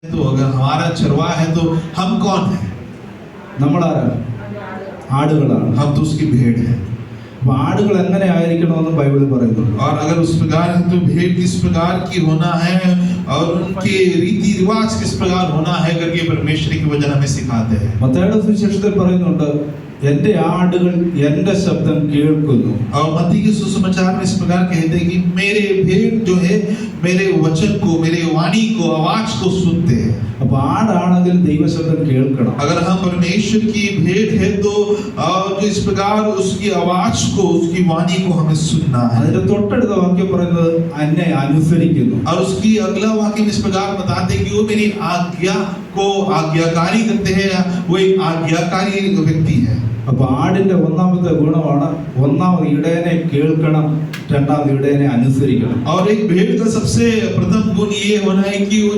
तो अगर हमारा चरवाहा है तो हम कौन है? നമ്മളാരാണ്? ആടുകളാണ്. हम तो उसकी भेड़ है. അപ്പോൾ ആടുകൾ എങ്ങനെ ആയിരിക്കണമെന്ന് ബൈബിളിൽ പറയുന്നുണ്ട്. और अगर उस प्रकार है तो भेड़ किस प्रकार की होना है और उनके रीति रिवाज किस प्रकार होना है करके परमेश्वर की वचन हमें सिखाते हैं. മത്തായിയുടെ സുവിശേഷത്തിൽ പറയുന്നുണ്ട്, എന്റെ ആടുകൾ എന്റെ ശബ്ദം കേൾക്കുന്നു. और मत्ती के सुसमाचार में इस प्रकार कहते हैं कि मेरे भेड़ जो है मेरे वचन को, मेरे वाणी को, आवाज को सुनते हैं. അപ്പോൾ ആടാണെങ്കിൽ ദൈവശബ്ദം കേൾക്കണം. अगर हम परमेश्वर की भेड़ है तो जो इस प्रकार उसकी आवाज को, उसकी वाणी को हमें सुनना है. അതിന്റെ തൊട്ടടുത്ത വാക്യം പറയുന്നത് എന്നെ അനുസരിക്കുന്നു. और उसकी अगला वाक्य में इस प्रकार बताते हैं कि वो मेरी आज्ञा को आज्ञाकारी करते हैं. वो एक आज्ञाकारी व्यक्ति है. അപ്പോൾ ആടിന്റെ ഒന്നാമത്തെ ഗുണമാണ്, ഒന്നാമത് ഇടയനെ കേൾക്കണം, രണ്ടാമത് ഇടയനെ അനുസരിക്കണം. और एक भेड़ का सबसे प्रथम गुण ये होना है कि वो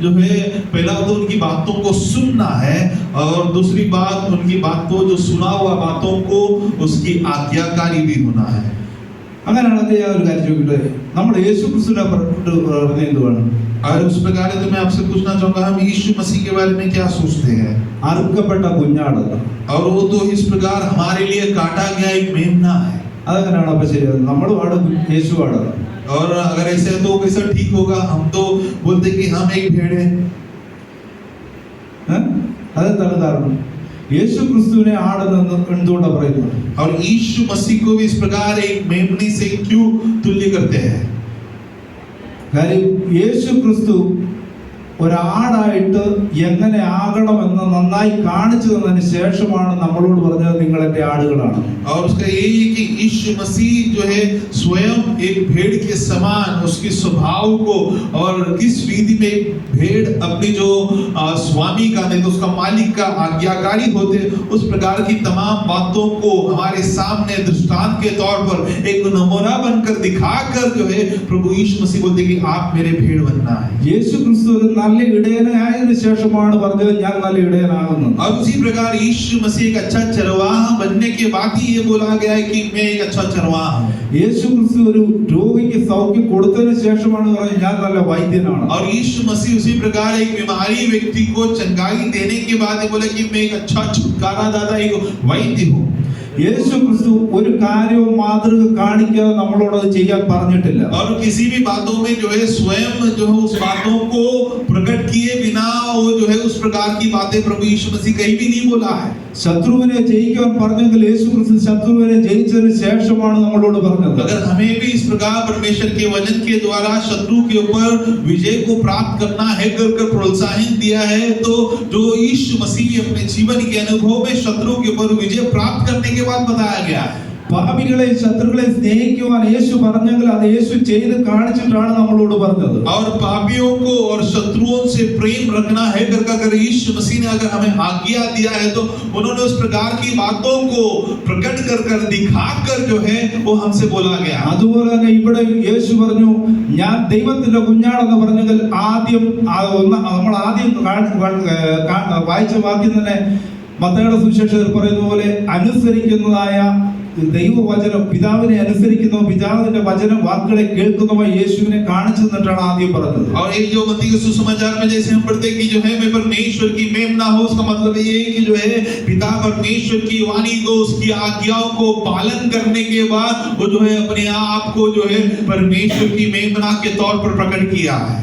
जो है पहला तो उनकी बातों को सुनना है और दूसरी बात उनकी बातों, जो सुना हुआ बातों को उसकी आज्ञाकारी भी होना है. അങ്ങനെയാണെങ്കിൽ ഞാൻ ഒരു കാര്യം ചോദിക്കട്ടെ, നമ്മൾ യേശു ക്രിസ്തുവിനെ പറഞ്ഞ എന്തുവാണ്? और उस प्रकार तो मैं आपसे पूछना चाहूंगा, हम यीशु मसीह के बारे में क्या सोचते हैं? അറുക്കപ്പെട്ട കുഞ്ഞാടല്ല. और वो तो इस प्रकार हमारे लिए काटा गया एक मेमना है. അതെങ്ങനെയാണ് അപ്പൊ ശരിയാണ്? നമ്മളും ആട്, യേശു ആടാണ്. और अगर ऐसे है तो कैसा ठीक होगा? हम तो बोलते कि हम एक भेड़ है. അതെന്താണ് കാരണം? യേശു ക്രിസ്തുവിനെ ആടെന്ന് എന്തുകൊണ്ടാണ് പറയുന്നത്? और यीशु मसीह को भी इस प्रकार एक मेमने से क्यों तुल्य करते हैं? കാര്യം യേശു ക്രിസ്തു ഒരാടായിട്ട് എങ്ങനെ ആകണമെന്ന് നന്നായി കാണിച്ചു തന്നതിന് ശേഷമാണ് നമ്മളോട് പറഞ്ഞത്, നിങ്ങൾ എന്റെ ആടുകളാണ്. और उसका यही है कि यीशु मसीह जो है स्वयं एक भेड़ के समान उसके स्वभाव को, और किस विधि में भेड़ अपनी जो स्वामी का, नहीं तो उसका मालिक का आज्ञाकारी होते, उस प्रकार की तमाम बातों को हमारे सामने दृष्टांत के तौर पर एक नमूना बनकर दिखाकर जो है प्रभु यीशु मसीह बोलते कि आप मेरे भेड़ बनना है. യേശു ക്രിസ്തു ഒരു നല്ല ഇടയനായതിനു ശേഷമാണ് പറഞ്ഞത്, ഞാൻ നല്ല ഇടയനാകുന്നു. और उसी प्रकार यीशु मसीह एक अच्छा चरवाहा बनने के बाद ही ये बोला गया है कि मैं एक अच्छा चरवाहा हूं. യേശു ക്രിസ്തു ഒരു രോഗിക്ക് സൗഖ്യം കൊടുത്തതിന് ശേഷമാണ് പറഞ്ഞത്, ഞാൻ നല്ല വൈദ്യനാണ്. और यीशु मसीह उसी प्रकार एक बीमारी व्यक्ति को चंगाई देने के बाद ये बोला कि मैं एक अच्छा छुटकारा दाता, एक वैद्य हूं. യേശു ക്രിസ്തു ഒരു കാര്യവും മാതൃക കാണിക്കാതെ നമ്മളോട് അത് ചെയ്യാൻ പറഞ്ഞിട്ടില്ല. और किसी भी बातों में जो है स्वयं जो है उस बातों को प्रकट किए बिना वो जो है उस प्रकार की बातें प्रभु यीशु मसीह कहीं भी नहीं बोला है. ശത്രുവിനെ ജയിക്കാൻ പറഞ്ഞെങ്കിൽ യേശു ക്രിസ്തു ശത്രുവിനെ ജയിച്ചതിന് ശേഷമാണ് നമ്മളോട് പറഞ്ഞത്. अगर हमें भी इस प्रकार परमेश्वर के वचन के द्वारा शत्रु के ऊपर विजय को प्राप्त करना है कर प्रोत्साहन दिया है, तो जो यीशु मसीह अपने जीवन के अनुभव में शत्रु के ऊपर विजय प्राप्त करने के बाद बताया गया है. പാപികളെ ശത്രുക്കളെ സ്നേഹിക്കുവാൻ യേശു പറഞ്ഞെങ്കിൽ അത് യേശു ചെയ്ത് കാണിച്ചിട്ടാണ് നമ്മളോട് പറഞ്ഞത്. और पापियों को और शत्रुओं से प्रेम रखना है कर अगर यीशु मसीह ने अगर हमें आज्ञा दिया है तो उन्होंने उस प्रकार की बातों को प्रकट कर दिखाकर जो है वो हमसे बोला गया. അതുപോലെ തന്നെ ഇവിടെ യേശു പറഞ്ഞു, ഞാൻ ദൈവത്തിന്റെ കുഞ്ഞാടെന്ന് പറഞ്ഞെങ്കിൽ ആദ്യം നമ്മൾ ആദ്യം വായിച്ച വാക്യം തന്നെ മത്തായിയുടെ സുവിശേഷത്തിൽ പറയുന്ന പോലെ അനുസരിക്കുന്നതായ ദൈവവചനം, പിതാവിനെ അനുസരിക്കുന്ന പിതാവിന്റെ വചനം വാക്കുകളെ കേൾക്കുന്നവ യേശുവിനെ കാണിച്ചു തന്നിട്ടാണ് ആദ്യം പറഞ്ഞത്. और एक जो मत्ती के सुसमाचार में जैसे हम पढ़ते कि जो है मैं परमेश्वर की मेमना हो, उसका मतलब ये है कि जो है पिता परमेश्वर की वाणी को, उसकी आज्ञाओं को पालन करने के बाद वो जो है अपने आप को जो है परमेश्वर की मेमना के तौर पर प्रकट किया है.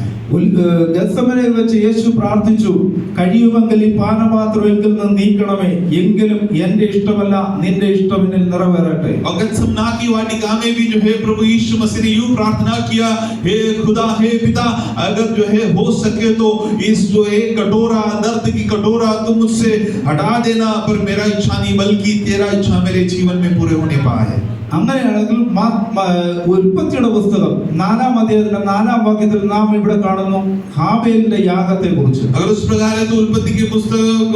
ഗത്സമനയിൽ വെച്ച് യേശു പ്രാർത്ഥിച്ചു, കഴിയുമെങ്കിൽ ഈ പാനപാത്രം എങ്കിൽ നിന്ന് നീക്കണമേ, എങ്കിലും എന്റെ ഇഷ്ടമല്ല നിന്റെ ഇഷ്ടം എന്നിൽ നിറവേറട്ടെ. और गत्समना की वाटिका में भी जो है प्रभु यीशु मसीह ने यूं प्रार्थना किया, हे खुदा, हे पिता, अगर जो है हो सके तो इस जो है कटोरा, दर्द की कटोरा तुम मुझसे हटा देना, पर मेरा इच्छा नहीं बल्कि तेरा इच्छा मेरे जीवन में पूरे होने पाए. അങ്ങനെയാണെങ്കിൽ ഉൽപ്പത്തിയുടെ പുസ്തകം 4-ാം അധ്യായത്തിന്റെ 4-ാം വാക്യത്തിൽ നാം ഇവിടെ കാണുന്നു ഹാബേലിന്റെ യാഗത്തെ കുറിച്ച്. अगर उस प्रकार है तो उत्पत्ति की पुस्तक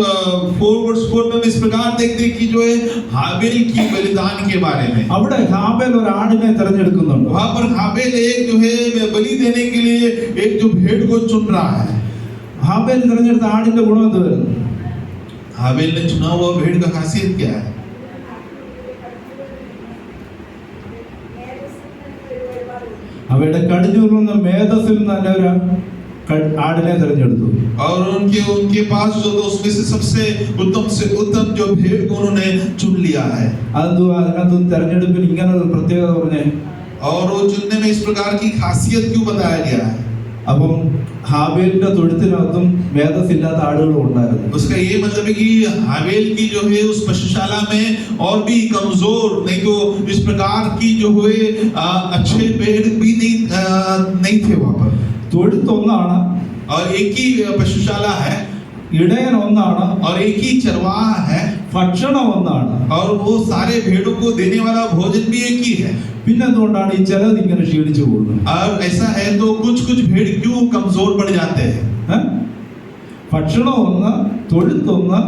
4:4 में इस प्रकार देखते हैं कि जो है हाबेल की बलिदान के बारे में. അവിടെ ഹാബേൽ ഒരു ആടിനെ തിരഞ്ഞെടുക്കുന്നുണ്ട്. वहां पर हाबेल एक जो है बलि देने के लिए एक जो भेड़ को चुन रहा है. ഹാബേൽ തിരഞ്ഞെടുത്ത ആടിന്റെ ഗുണം എന്തായിരുന്നു? हाबेल ने चुना हुआ भेड़ का खासियत क्या है? അവയുടെ കടിഞ്ഞൂറുന്ന മേധസ്സിൽ നല്ല ഒരു ആടിനെ തിരഞ്ഞെടുത്തു. और उनके पास जो उसमें से सबसे उत्तम जो भेड़ को उन्होंने चुन लिया है. അതെന്തോ അതിനകത്ത് തെരഞ്ഞെടുപ്പിന് ഇങ്ങനെ ഒരു പ്രത്യേകത പറഞ്ഞേ. और वो चुनने में इस प्रकार की खासियत क्यों बताया गया है? അപ്പം ഹാബേലിന്റെ തൊഴുത്തിനകത്തും വേദസില്ലാത്ത ആടുകളും ഉണ്ടായിരുന്നു. उसका ये मतलब है कि हाबेल की जो है उस पशुशाला में और भी कमजोर नहीं तो इस प्रकार की जो हुए अच्छे भेड़ भी नहीं थे वहां पर. തൊഴുത്ത് ഒന്നാണ്, और एक ही पशुशाला है, ഇടയൻ ഒന്നാണ്, और एक ही चरवाहा है, ഭക്ഷണം ഒന്നാണ്. और वो सारे भेड़ों को देने वाला भोजन भी एक ही है. പിന്നെന്തുകൊണ്ടാണ് ഈ ചിലത് ഇങ്ങനെ ക്ഷീണിച്ചു പോകുന്നത്? और ऐसा है तो कुछ भेड़ क्यों कमजोर पड़ जाते हैं? ഭക്ഷണം ഒന്ന്, തൊഴുത്തൊന്ന്,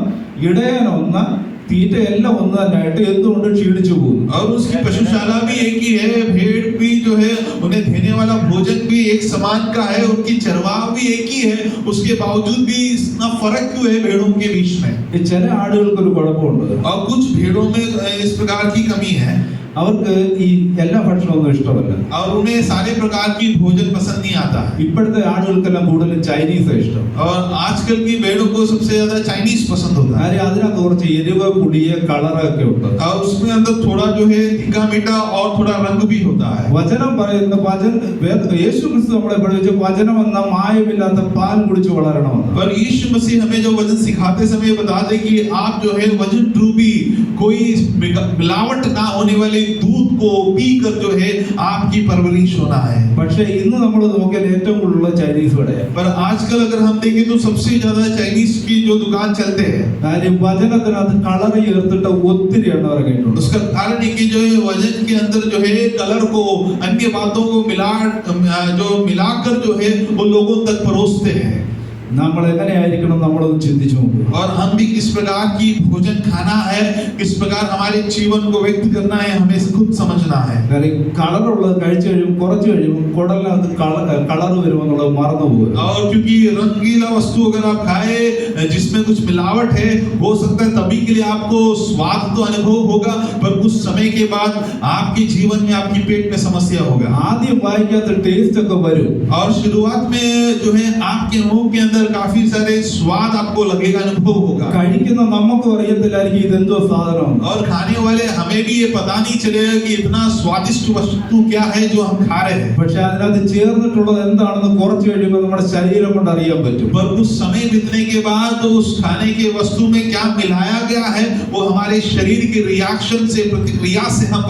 ഇടയൻ ഒന്ന്, തീറ്റ എല്ലാം ഒന്ന് തന്നെയായിട്ട് എന്തുകൊണ്ട് ക്ഷീണിച്ചു പോകുന്നു? और उसकी पशुशाला भी एक ही है, भेड़ भी जो है उन्हें देने वाला भोजन भी एक समान का है, उनकी चरवाह भी एक ही है, उसके बावजूद भी इतना फर्क क्यों है भेड़ों के बीच में? ചില ആടുകൾക്ക് ഒരു കുഴപ്പമുണ്ട്. और कुछ भेड़ों में इस प्रकार की कमी है, അവർക്ക് ഈ എല്ലാ ഭക്ഷണമൊന്നും ഇഷ്ടമല്ല. और उन्हें सारे प्रकार की भोजन पसंद नहीं आता है. ഇപ്പോഴത്തെ ആടുകൾക്കെല്ലാം കൂടുതലും ചൈനീസ് ഇഷ്ടം. और आजकल की भेड़ों को सबसे ज्यादा चाइनीज पसंद होता है. കാര്യം അതിനകത്ത് കുറച്ച് എരിവ്, പുളിയ, കളറൊക്കെ ഉണ്ട്. और उसमें अंदर थोड़ा जो है तीखा मीठा और थोड़ा रंग भी होता है. വചനം പറയുന്ന യേശു ക്രിസ്തു നമ്മളെ പഠിപ്പിച്ച വചനം എന്ന മായമില്ലാത്ത പാൽ കുടിച്ച് വളരണമെന്ന്. पर यीशु मसीह हमें जो वचन सिखाते समय बताते कि आप जो है वचन रूपी कोई मिलावट ना होने वाले दूध को पीकर जो है आपकी परवरिश होना है. പക്ഷേ ഇന്ന് നമ്മൾ നോക്കിയാൽ ഏറ്റവും കൂടുതൽ ചൈനീസ് കടയാണ്. पर आजकल अगर हम देखें तो सबसे ज्यादा चाइनीज की जो दुकान चलते हैं, കാര്യം വചനത്തിനകത്ത് കളർ ചേർത്തിട്ട് ഒത്തിരി എണ്ണ ഇറങ്ങിയിട്ടുണ്ട്. उसका कारण है कि जो है वजन के अंदर जो है कलर को अन्य बातों को मिलाकर जो है वो लोगों तक परोसते हैं. നമ്മൾ എങ്ങനെയായിരിക്കണം നമ്മളൊന്ന് ചിന്തിച്ചു നോക്കുക. और हम भी किस प्रकार की भोजन खाना है, किस प्रकार हमारे जीवन को व्यक्त करना है, हमें खुद समझना है. കാര്യം കളറുള്ളത് കഴിച്ചു കഴിയുമ്പോൾ കുറച്ച് കഴിയുമ്പോൾ കുടലിനകത്ത് കളർ വരുമെന്നുള്ളത് മറന്നു പോകും. और क्योंकि रंगीला वस्तु अगर आप खाए जिसमें कुछ मिलावट है, हो सकता है तभी के लिए आपको स्वाद तो अनुभव होगा, पर कुछ समय के बाद आपके जीवन में आपकी पेट में समस्या होगा. ആദ്യം വായിക്കാത്ത ടേസ്റ്റ് ഒക്കെ വരും. और शुरुआत में जो है आपके मुंह के अंदर काफी सारे स्वाद आपको लगेगा, अनुभव होगा. കഴിക്കുന്ന നമുക്കും അറിയത്തില്ലായിരിക്കും ഇതെന്തോ സാധനം. और खाने वाले हमें भी ये पता नहीं चलेगा कि इतना स्वादिष्ट वस्तु क्या है जो हम खा रहे हैं. പക്ഷെ അതിനകത്ത് ചേർന്നിട്ടുള്ളത് എന്താണെന്ന് കുറച്ച് കഴിയുമ്പോൾ നമ്മുടെ ശരീരം കൊണ്ട് അറിയാൻ പറ്റും. पर कुछ समय बीतने के बाद तो उस खाने के वस्तु में क्या मिलाया गया है वो हमारे शरीर के रिएक्शन से, प्रतिक्रिया से हम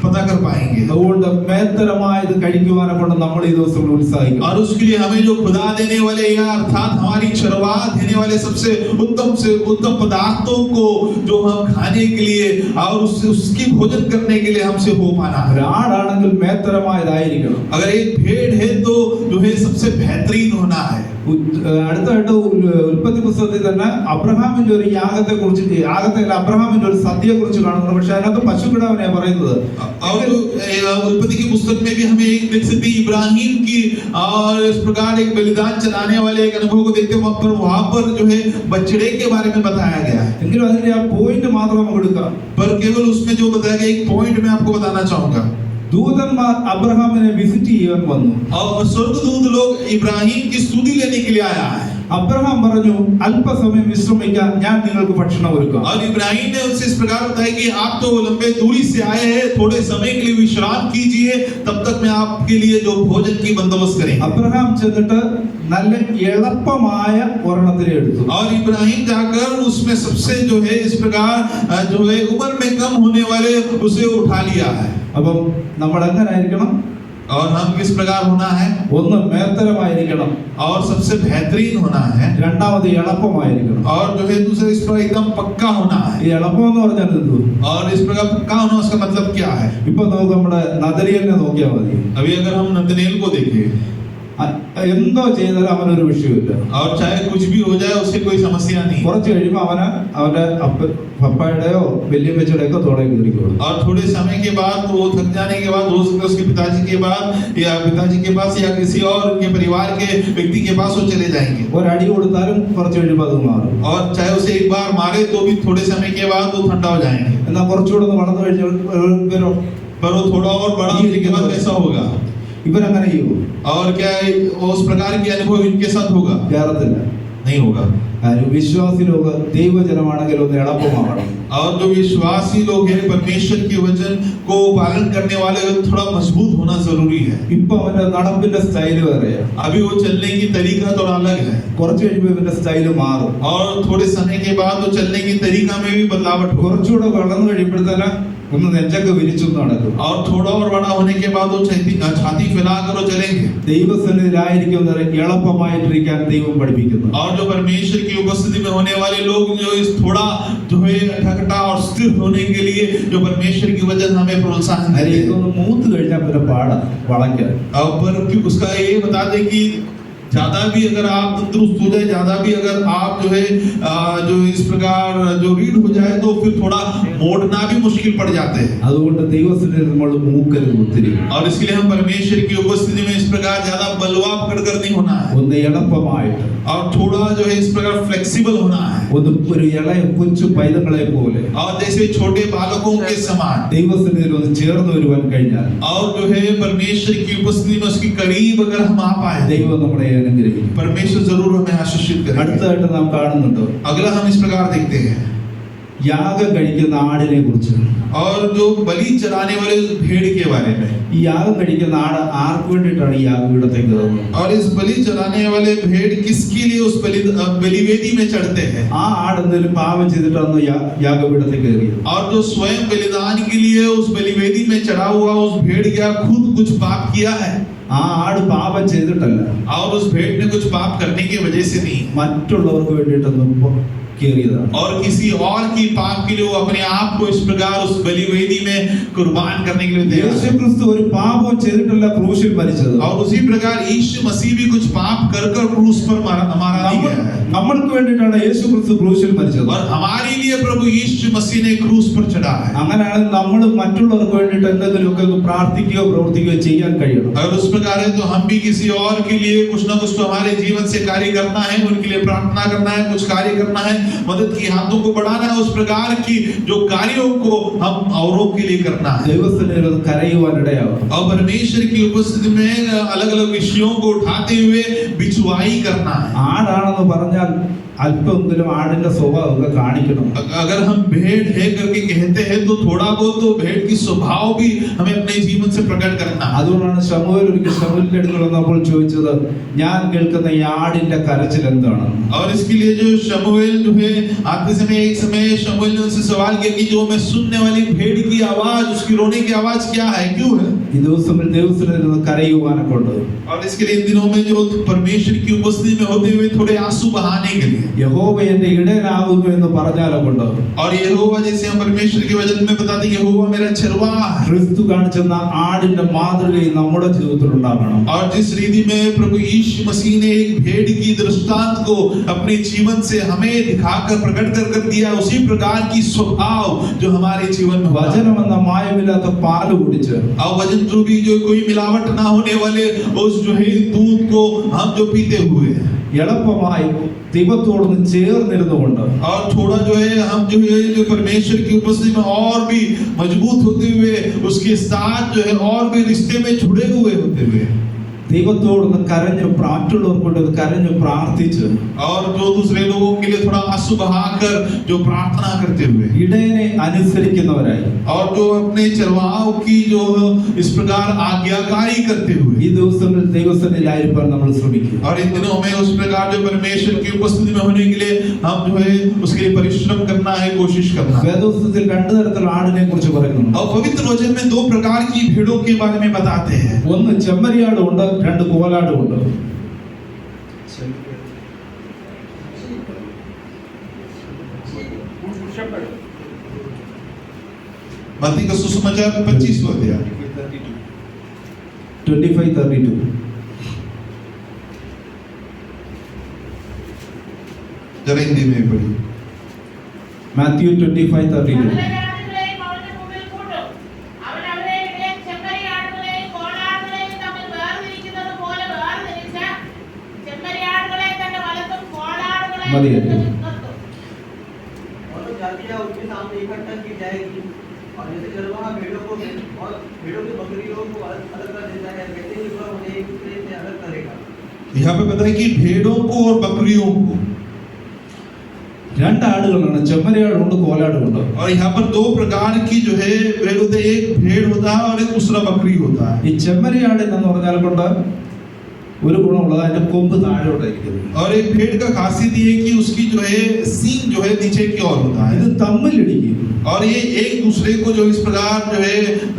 पता कर पाएंगे. അതുകൊണ്ട് മേത്തരമായത് കഴിക്കുവാനെ കൊണ്ട് നമ്മൾ ഈ ദിവസങ്ങളിൽ ഉത്സാഹിക്കണം. और उसके लिए हमें जो खुदा देने वाले या अर्थात हमारी चरवाह देने वाले सबसे उत्तम पदार्थों को जो हम खाने के लिए और उसकी भोजन करने के लिए हमसे हो पाना है. ഒരാടാണെങ്കിൽ മേത്തരമായതായിരിക്കണം. अगर एक भेड़ है तो जो है सबसे बेहतरीन होना है. അടുത്തായിട്ട് ഉൽപ്പത്തി പുസ്തകത്തിൽ തന്നെ അബ്രഹാമിന്റെ ഒരു അബ്രഹാമിന്റെ ഒരു സദ്യയെ കുറിച്ച് കാണുന്നു. പക്ഷെ അതിനകത്ത് പശുക്കിടാവിനെ പറയുന്നത്. और उत्पत्ति की पुस्तक में भी हमें एक देख सकते हैं इब्राहिम की और इस प्रकार एक बलिदान चढ़ाने वाले एक अनुभव को देखते हैं, पर वहां पर जो है बछड़े के बारे में बताया गया है. എങ്കിലും അതിന്റെ ആ പോയിന്റ് മാത്രം നമുക്ക് എടുക്കാം. पर केवल उसमें जो बताया गया एक पॉइंट मैं आपको बताना चाहूंगा. ദൂതന്മാർ അബ്രഹാമിനെ വിസിറ്റ് ചെയ്യാൻ വന്നു. और स्वर्गदूत लोग इब्राहिम की स्तुति लेने के लिए आया है. അബ്രഹാം പറഞ്ഞു അല്പസമയം വിശ്രമിക്കാൻ ഞാൻ നിങ്ങൾക്ക് ഭക്ഷണം ഒരുക്കാം. और इब्राहिम ने उनसे इस प्रकार बताया कि आप तो लंबे दूरी से आए हैं, थोड़े समय के लिए विश्राम कीजिए, तब तक मैं आपके लिए जो भोजन की बंदोबस्त करेंगे. അബ്രഹാം ചെന്നിട്ട് നല്ല എളുപ്പമായ ഒരെണ്ണത്തിനെ എടുത്തു. और इब्राहिम जाकर उसमें सबसे जो है इस प्रकार जो है उम्र में कम होने वाले उसे उठा लिया है. അപ്പം നമ്മൾ എങ്ങനെ ആയിരിക്കണം? और हम किस प्रकार होना है? ഒന്ന് മേത്തരമായിരിക്കണം. और सबसे बेहतरीन होना है. രണ്ടാമത് എളുപ്പമായിരിക്കണം. और जो है दूसरा इस पर एकदम पक्का होना है. ഈ എളുപ്പം എന്ന് പറഞ്ഞാൽ എന്ത്? और इस प्रकार पक्का होना उसका मतलब क्या है? ഇപ്പൊ നമുക്ക് നമ്മുടെ നദരിയലിനെ നോക്കിയാൽ മതി. अभी अगर हम नतनेल को देखें, എന്തോ ചെയ്താലും അവനൊരു വിഷയമില്ല. और चाहे कुछ भी हो जाए उससे कोई समस्या नहीं. കുറച്ച് കഴിയുമ്പോൾ അവന്റെ പപ്പായുടെയോ വല്യമ്മച്ചയുടെ ഒക്കെ തോളയിൽ കയറിക്കോളും. और थोड़े समय के बाद वो थक जाने के बाद हो सकता है उसके पिताजी के बाद या पिताजी के पास या किसी और उनके परिवार के व्यक्ति के पास वो चले जाएंगे. ഒരടി കൊടുത്താലും കുറച്ച് കഴിയുമ്പോൾ അത് മാറും. और चाहे उसे एक बार मारे तो भी थोड़े समय के बाद वो ठंडा हो जाएंगे. എന്നാൽ കുറച്ചുകൂടെ വളർന്നു കഴിഞ്ഞാൽ पर वो थोड़ा और बड़ा होने के बाद कैसा होगा? ഇവരങ്ങനെ ചെയ്യുമോ? और क्या उस प्रकार के अनुभव इनके साथ होगा? കേറത്തില്ല. नहीं होगा. വിശ്വാസി ലോക ദൈവജനമാണെങ്കിൽ ഒന്ന് എളുപ്പമാകണം. और जो विश्वासी लोग हैं परमेश्वर के वचन को पालन करने वाले थोड़ा मजबूत होना जरूरी है. ഇപ്പൊ അവന്റെ നടപ്പിന്റെ സ്റ്റൈല് വേറെയാ. अभी वो चलने की तरीका थोड़ा अलग है. കുറച്ച് കഴിയുമ്പോൾ ഇവന്റെ സ്റ്റൈല് മാറും. और थोड़े समय के बाद वो चलने की तरीका में भी बदलावट होगा. കുറച്ചുകൂടെ വളർന്നു കഴിയുമ്പോഴത്തേന് ഒന്ന് നെഞ്ചൊക്കെ വിരിച്ചു നടക്കും. और थोड़ा और बड़ा होने के बाद वो छाती फैलाकर वो चलेंगे. ദൈവസന്നിധിയിലായിരിക്കുന്നവരെ എളുപ്പമായിട്ടിരിക്കാൻ ദൈവം പഠിപ്പിക്കുന്നു. और जो परमेश्वर की उपस्थिति में होने वाले लोग जो इस थोड़ा जो है ठकटा और स्थिर होने के लिए जो परमेश्वर की वचन हमें प्रोत्साहन देते हैं. ഇതൊന്ന് മൂത്ത് കഴിഞ്ഞാൽ പിന്നെ പാടാ വളയ്ക്കാൻ. अब पर उसका ये बता दें कि ज्यादा भी अगर आप तंदुरुस्त हो जाए, ज्यादा भी अगर आप जो है जो इस प्रकार जो रीड हो जाए तो फिर थोड़ा मोड़ना भी मुश्किल पड़ जाते हैं. അതുകൊണ്ട് ദൈവസന്നിധിയിൽ നമ്മൾ മൂക്കരുത് ഒത്തിരി. और इसलिए हम परमेश्वर की उपस्थिति में इस प्रकार ज्यादा बलवा पकड़कर नहीं होना है. ഒന്ന് എളുപ്പമായിട്ട് और थोड़ा जो है इस प्रकार फ्लेक्सिबल होना है. ഒരു ഇളയ കൊച്ചു പൈതങ്ങളെ പോലെ और जैसे छोटे बालकों के समान ദൈവസന്നിധിയിൽ ഒന്ന് ചേർന്ന് വരുവാൻ കഴിഞ്ഞാൽ और जो है परमेश्वर की उपस्थिति में उसके करीब अगर हम आ पाए ദൈവം നമ്മളെ അനുഗ്രഹിക്കും. परमेश्वर जरूर हमें आशीषित करेगा. അടുത്തതായിട്ട് നാം കാണുന്നുണ്ട് अगला हम इस प्रकार देखते हैं യാഗം കഴിക്കുന്ന ആടിനെ കുറിച്ച്. और जो बलि चढ़ाने वाले भेड़ के बारे में. ഈ യാഗം കഴിക്കുന്ന ആട് ആർക്ക് വേണ്ടിയിട്ടാണ് ഈ യാഗപീഠത്തേക്ക് കയറുന്നത്? और इस बलि चढ़ाने वाले भेड़ किसके लिए उस बलिवेदी में चढ़ते हैं? ആ ആട് എന്തെങ്കിലും പാപം ചെയ്തിട്ടാണ് യാഗപീഠത്തേക്ക് കയറിയത്? और जो स्वयं बलिदान के लिए उस बलिवेदी में चढ़ा हुआ उस भेड़ क्या खुद कुछ पाप किया है? ആ ആട് പാപം ചെയ്തിട്ടല്ല, और उस भेड़ ने कुछ पाप करने की वजह से नहीं, മറ്റുള്ളവർക്ക് വേണ്ടിയിട്ടൊന്നും കയറിയതാണ്. और किसी और की पाप के लिए वो अपने आप को इस प्रकार उस बलिवेदी में कुर्बान करने के लिए तैयार है. യേശുക്രിസ്തു ഒരു പാപവും ചെയ്തിട്ടല്ല ക്രൂശിൽ മരിച്ചത്. और उसी प्रकार यीशु मसीह भी कुछ पाप कर क्रूस पर मारा नहीं गया है. നമ്മൾക്ക് വേണ്ടിയിട്ടാണ് യേശുക്രിസ്തു ക്രൂശിൽ മരിച്ചത്. और हमारे लिए प्रभु यीशु मसीह ने क्रूस पर चढ़ा है. അങ്ങനെയാണെങ്കിൽ നമ്മൾ മറ്റുള്ളവർക്ക് വേണ്ടിയിട്ട് എന്തെങ്കിലുമൊക്കെ പ്രാർത്ഥിക്കുകയോ പ്രവർത്തിക്കുകയോ ചെയ്യാൻ കഴിയണം. अगर उस प्रकार है तो हम भी किसी और के लिए कुछ ना कुछ तो हमारे जीवन से कार्य करना है, उनके लिए प्रार्थना करना है, कुछ कार्य करना है, मदद की हाथों को बढ़ाना है. उस प्रकार की जो कार्यों को हम औरों के लिए करना है. ദൈവസന്നിധിയിൽ ഒന്ന് കരയുവാനിടയാവും. और परमेश्वर की उपस्थिति में अलग अलग विषयों को उठाते हुए बिचवाई करना है. ആടാണെന്ന് പറഞ്ഞാൽ അല്പമെങ്കിലും ആടിന്റെ സ്വഭാവമൊക്കെ കാണിക്കണം. अगर हम भेड़ है करके कहते हैं तो थोड़ा बहुत तो भेड़ की स्वभाव भी हमें अपने जीवन से प्रकट करना है. അതുകൊണ്ടാണ് ശമൂവേൽ ഒരിക്കൽ ശമൂവേലിന്റെ അടുക്കൽ വന്നപ്പോൾ ചോദിച്ചത്, ഞാൻ കേൾക്കുന്ന ഈ ആടിന്റെ കരച്ചിൽ എന്താണ്? और इसके लिए जो शमूएल जो है आते समय एक समय शमूएल ने उनसे सवाल किया कि जो मैं सुनने वाली भेड़ की आवाज, उसकी रोने की आवाज क्या है, क्यों है? ഈ ദിവസങ്ങളിൽ ദൈവസന്നിധിയിൽ നിന്ന് കരയുവാനൊക്കെ ഉണ്ട്. और इसके लिए इन दिनों में जो परमेश्वर की उपस्थिति में होते हुए थोड़े आंसू बहाने के लिए. യഹോവ എന്റെ ഇടയനാകുന്നു എന്ന് പറഞ്ഞാലൊക്കെ ഉണ്ട്. और यहोवा जैसे हम परमेश्वर के वचन में बताते हैं यहोवा मेरा चरवाहा है. ക്രിസ്തു കാണിച്ചെന്ന ആടിന്റെ മാതൃകയും നമ്മുടെ ജീവിതത്തിൽ ഉണ്ടാകണം. और जिस रीति में प्रभु यीशु मसीह ने एक भेड़ की दृष्टांत को अपने जीवन से हमें दिखाकर प्रकट कर दिया, उसी प्रकार की स्वभाव जो हमारे जीवन में വചനമെന്ന മായമില്ലാത്ത പാല് കുടിച്ച് और वचन जो भी जो कोई मिलावट ना होने वाले उस जो है दूध को हम जो पीते हुए എളുപ്പമായി ദൈവത്തോടൊന്ന് ചേർന്നിരുന്നുകൊണ്ട് और थोड़ा जो है हम जो है जो परमेश्वर की उपस्थिति में और भी मजबूत होते हुए उसके साथ जो है और भी रिश्ते में जुड़े हुए होते हुए ദൈവത്തോടൊന്ന് കരഞ്ഞ് മറ്റുള്ളവർക്കൊണ്ട് കരഞ്ഞ് പ്രാർത്ഥിച്ച് और जो दूसरे लोगों के लिए थोड़ा आंसू बहाकर जो प्रार्थना करते हुए ഇടയനെ അനുസരിക്കുന്നവരായി और जो अपने चरवाहों की जो इस प्रकार आज्ञाकारी करते हुए ഈ ദിവസങ്ങളിൽ ദൈവസന്നിധിയിലായിരിക്കാൻ നമ്മൾ ശ്രമിക്കുക. और इन दिनों में उस प्रकार जो परमेश्वर की उपस्थिति में होने के लिए हम जो है उसके लिए परिश्रम करना है, कोशिश करना है. വേദപുസ്തകത്തിൽ രണ്ടു തരത്തിലുള്ള ആടിനെ കുറിച്ച് പറയുന്നുണ്ട്. और पवित्र वचन में दो प्रकार की भेड़ों के बारे में बताते हैं. ഒന്ന് ചെമ്മരിയാടുണ്ട്, രണ്ട് കോലാടുമുണ്ട്. मत्ती का सुसमाचार 25वां अध्याय 25:32 जरा हिंदी में पढ़िए. മാത്യു 25:32 और जातियां उसके सामने इकट्ठा की जाएगी और जैसे चरवाहा भेड़ों को और भेड़ों की बकरियों को अलग कर देता है, वैसे ही वह उन्हें एक दूसरे से अलग करेगा। यहाँ पे बताया कि भेड़ों को और बकरियों को, രണ്ട് ആടുകളാണ്, ചെമ്മരിയാടുണ്ട് കോലാടുണ്ട്. और यहाँ पर दो प्रकार की जो है भेड़ होते हैं, एक भेड़ होता है और एक दूसरा बकरी होता है. ഈ ചെമ്മരിയാട് എന്ന് പറഞ്ഞാൽ കൊണ്ട് ഒരു ഗുണമുള്ളത് അതിന്റെ കൊമ്പ് താഴോട്ടായിരിക്കുന്നത്. और एक भेड़ का खासियत ये है कि उसकी जो है सींग जो है नीचे की ओर होता है. ഇത് തമ്മിലിടിക്കും. और ये एक दूसरे को जो इस प्रकार जो है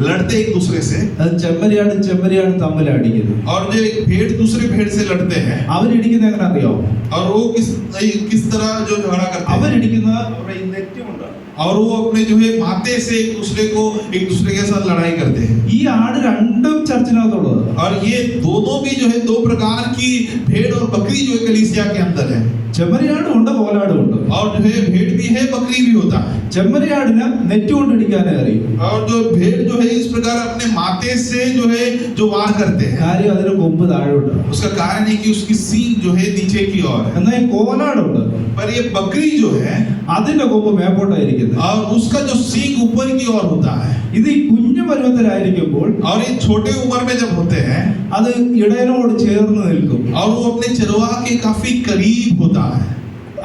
लड़ते एक दूसरे से. അത് ചെമ്മരിയാട് തമ്മിലടിക്കുന്നത്. और जो एक भेड़ दूसरे भेड़ से लड़ते हैं. അവരിടിക്കുന്നത് എങ്ങനെ അറിയാമോ? और वो किस तरह जो झगड़ा करते हैं. അവരിടിക്കുന്നത് അവരുടെ ഈ നെറ്റിയുണ്ട്. और वो अपने जो है माथे से एक दूसरे के साथ लड़ाई करते हैं. ഈ ആട് രണ്ടും ചർച്ചിനകത്തുള്ളത്. और ये दोनों भी जो है दो प्रकार की भेड़ और बकरी जो है कलीसिया के अंदर है. ചെമ്മരിയാടും ഉണ്ട് കോലാടും ഉണ്ട്. और जो है भेड़ भी है बकरी भी होता है. ചെമ്മരിയാടിന് നെറ്റ് കൊണ്ടിടിക്കാനേ അറിയും. और जो भेड़ जो है इस प्रकार अपने माथे से जो है जो वार करते हैं. കാര്യം അതിന്റെ കൊമ്പ് താഴോട്ട്. उसका कारण है कि उसकी सींग जो है नीचे की ओर है. എന്നാൽ ഈ കോലാടുണ്ട്. पर ये बकरी जो है അതിന്റെ കൊമ്പ് മേപ്പോട്ടായിരിക്കുന്നത്. और उसका जो सींग ऊपर की ओर होता है. ഇത് ഈ കുഞ്ഞു പരുവത്തിലായിരിക്കുമ്പോൾ और ये छोटे उम्र में जब होते हैं അത് ഇടയനോട് ചേർന്ന് നിൽക്കും. और वो अपने चरवाह के काफी करीब होता है.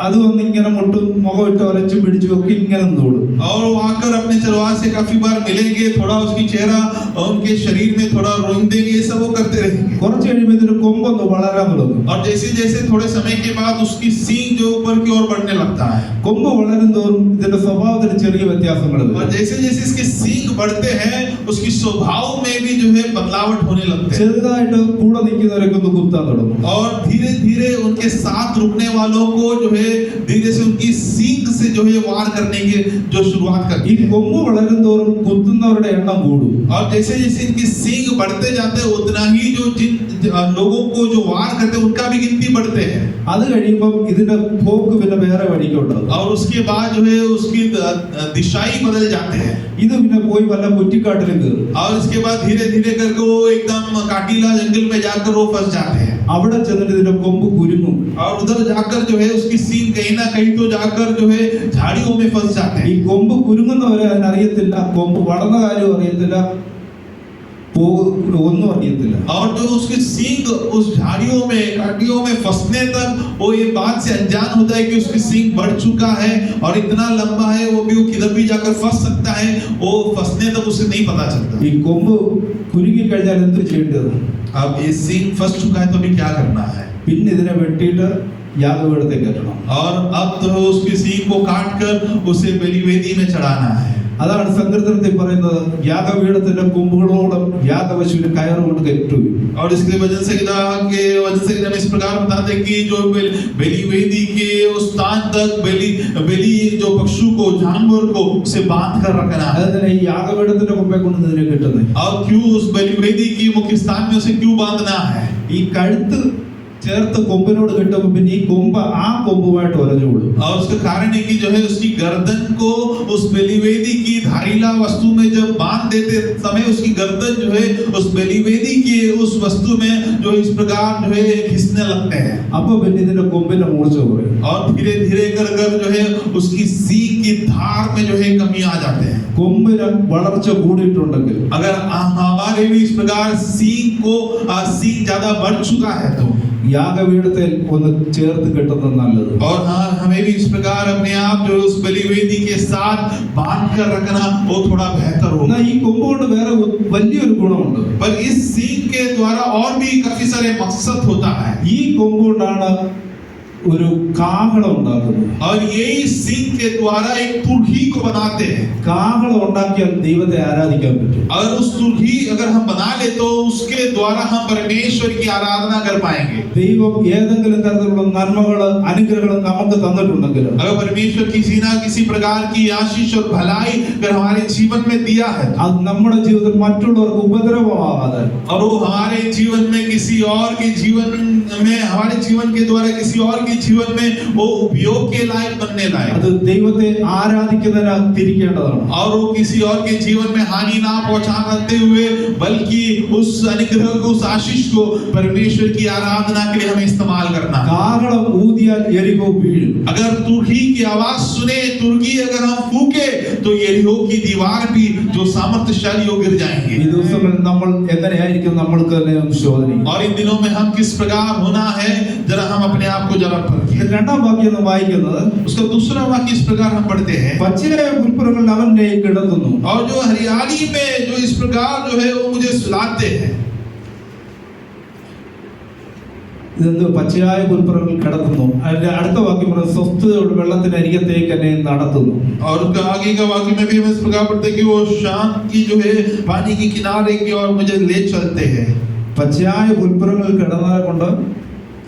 അത് വന്ന് ഇങ്ങനെ മുട്ടും മുഖം ഇട്ട് ഒരച്ചും പിടിച്ചും ഒക്കെ ഇങ്ങനെ നിന്നോടും. और वो आकर अपने चरवाह से काफी बार मिलेंगे, थोड़ा उसकी चेहरा और उनके शरीर में थोड़ा रोइन देंगे, ये सब वो करते रहेंगे. കുറച്ച് കഴിയുമ്പോൾ ഇതിന്റെ കൊമ്പൊന്ന് വളരാൻ തുടങ്ങും. और जैसे जैसे थोड़े समय के बाद उसकी सींग जो ऊपर की ओर बढ़ने लगता है. കൊമ്പ് വളരും തോറും ഇതിന്റെ സ്വഭാവത്തിൽ ചെറിയ വ്യത്യാസങ്ങൾ और വരും. जैसे जैसे इसके सींग बढ़ते हैं उसकी स्वभाव में भी जो है बदलावट होने लगते हैं. ചെറുതായിട്ട് കൂടെ നിൽക്കുന്നവരൊക്കെ ഒന്ന് കുത്താൻ തുടങ്ങും. और धीरे धीरे उनके साथ रुकने वालों को जो है धीरे से उनकी सींग से जो है वार करने की जो शुरुआत ഈ करती है. കൊമ്പ് വളരും തോറും കുത്തുന്നവരുടെ എണ്ണം കൂടും. और जैसे जैसे इनकी सींग बढ़ते जाते हैं उतना ही जो जिन लोगों को जो वार करते हैं उनका भी गिनती बढ़ते हैं. അത് കഴിയുമ്പോൾ ഇതിന്റെ പോക്ക് പിന്നെ വേറെ വഴിക്കുണ്ടാകും. और उसके बाद जो है उसकी दिशाई बदल जाते हैं. ഇത് പിന്നെ പോയി വല്ല കുറ്റിക്കാട്ടിലും കയറും. और इसके बाद धीरे धीरे करके वो एकदम काटीला जंगल में जाकर वो फंस जाते हैं. അവിടെ ചെന്നിട്ട് ഇതിന്റെ കൊമ്പ് കുരുങ്ങും. और उधर जाकर जो है उसकी सींग कहीं ना कहीं तो जाकर जो है झाड़ियों में फंस जाते ഈ हैं. കൊമ്പ് കുരുങ്ങുന്നവരെ അതിനറിയത്തില്ല, കൊമ്പ് വളർന്ന കാര്യം അറിയത്തില്ല, ഒന്നും അറിയത്തില്ല. और जो उसकी सींग उस झाड़ियों में काटियों में फंसने तक वो ये बात से अनजान होता है कि उसकी सींग बढ़ चुका है और इतना लंबा है वो भी वो किधर भी जाकर फंस सकता है. वो फंसने तक उसे नहीं पता चलता. ഈ കൊമ്പ് കുരുങ്ങി കഴിഞ്ഞാൽ എന്ത് ചെയ്യേണ്ടത്? अब ये सींग फंस चुका है तो अभी क्या करना है? പിന്നെ ഇതിനെ വെട്ടിയിട്ട് യാഗപീഠത്തേക്ക് കയറ്റണം. और अब तो उसकी सींग को काट कर उसे बलिवेदी में चढ़ाना है. അതാണ് സങ്കീർത്തനത്തിൽ പറയുന്നത്, യാഗപീഠത്തിന്റെ കൊമ്പുകളോടും യാഗപശുവിന് കയറുകൊണ്ട് കയറ്റുകയും. और इसके वजह से हम इस प्रकार बताते हैं कि जो बलिवेदी के उस स्थान तक बलि जो पशु को जानवर को उसे बांध कर रखना है. അതിനെ ഈ യാഗപീഠത്തിന്റെ കൊമ്പെ കൊണ്ട് ഇതിനെ കിട്ടുന്നത്. और क्यों उस बलिवेदी की मुख्य स्थान में उसे क्यों बांधना है? ഈ കഴുത്ത് ചേർത്ത് കൊമ്പിനോട് കിട്ടുമ്പോൾ പിന്നെ ഈ കൊമ്പ് ആ കൊമ്പുമായിട്ട് ഉരഞ്ഞുകൊള്ളും. और उसका कारण है कि जो है उसकी गर्दन को उस बलिवेदी की धारीला वस्तु में जब बांध देते समय उसकी गर्दन जो है उस बलिवेदी की उस वस्तु में जो इस प्रकार जो है घिसने लगते हैं. അപ്പൊ പിന്നെ ഇതിന്റെ കൊമ്പിന്റെ മൂർച്ച കുറയും. और धीरे धीरे कर जो है उसकी सींग की धार में जो है कमी आ जाते हैं. കൊമ്പിന് വളർച്ച കൂടിയിട്ടുണ്ടെങ്കിൽ, अगर हमारे भी इस प्रकार सींग ज्यादा बढ़ चुका है तो യാഗപീഠത്തിൽ ഒന്ന് ചേർത്ത് കെട്ടുന്നത് നല്ലത്. और हाँ हमें भी इस प्रकार अपने आप जो उस बलिवेदी के साथ बांध कर रखना वो थोड़ा बेहतर होगा. എന്നാൽ ഈ കൊമ്പ് കൊണ്ട് വേറെ വലിയൊരു ഗുണമുണ്ട്. पर इस सींग के द्वारा और भी काफी सारे मकसद होता है. ഈ കൊമ്പ് കൊണ്ടാണ് ഒരു കാഹളം ഉണ്ടാക്കുന്നത്. और यही सींग के द्वारा एक तुरही को बनाते हैं. കാഹളം ഉണ്ടാക്കിയാൽ ദൈവത്തെ ആരാധിക്കാൻ പറ്റും. अगर उस तुरही अगर हम बना ले तो उसके द्वारा हम परमेश्वर की आराधना कर पाएंगे. ദൈവം ഏതെങ്കിലും തരത്തിലുള്ള നന്മകള് അനുഗ്രഹങ്ങൾ നമുക്ക് തന്നിട്ടുണ്ടെങ്കിൽ, अगर परमेश्वर किसी ना किसी प्रकार की आशीष और भलाई अगर हमारे जीवन में दिया है അത് നമ്മുടെ ജീവിതത്തിൽ മറ്റുള്ളവർക്ക് ഉപദ്രവമാകാതെ, और वो हमारे जीवन में किसी और के जीवन में हमारे जीवन के द्वारा किसी और के के जीवन में वो उपयोग के लायक बनने लायक, അത് ദൈവത്തെ ആരാധിക്കുന്നതിന് തിരിക്കേണ്ടതാണ്. और वो किसी और के जीवन में हानि ना पहुंचाते हुए बल्कि उस अनुग्रह को, उस आशीष को परमेश्वर की आराधना के लिए हमें इस्तेमाल करना है। കാഹളം ഊതിയാൽ എരിഹോ വീഴും. अगर तुरही की आवाज सुने, तुरही अगर हम फूके तो यरीहो की दीवार भी जो सामर्थ्यशाली हो गिर जाएंगे। ഈ ദിവസങ്ങളിൽ നമ്മൾ എങ്ങനെയായിരിക്കും നമ്മൾക്ക് തന്നെ ഒന്ന് ശോധന. और इन दिनों में हम किस प्रकार होना है, जरा हम अपने आप को जरा परखें। രണ്ടാം വാക്യം വായിക്കുന്നത്, उसका दूसरा वाक्य इस प्रकार हम पढ़ते हैं, പച്ചയായ പുൽപ്പുറങ്ങളിൽ അവന്റെ കിടത്തുന്നു. और जो हरियाली में जो इस प्रकार जो है वो मुझे सुलाते हैं। ഇതെന്ത് പച്ചയായ പുൽപ്പുറങ്ങളിൽ കിടത്തുന്നു. അതിന്റെ അടുത്ത വാക്യം പറയുന്നത് സ്വസ്ഥതയോടെ വെള്ളത്തിന്റെ അരികത്തേക്ക് എന്നെ നടത്തുന്നു. और उसका आगे का वाक्य में भी हम इस प्रकार पढ़ते हैं कि वो शांति जो है पानी के किनारे की ओर मुझे ले चलते हैं। പച്ചയായ പുൽപ്പുറങ്ങളിൽ കിടന്നത് കൊണ്ട്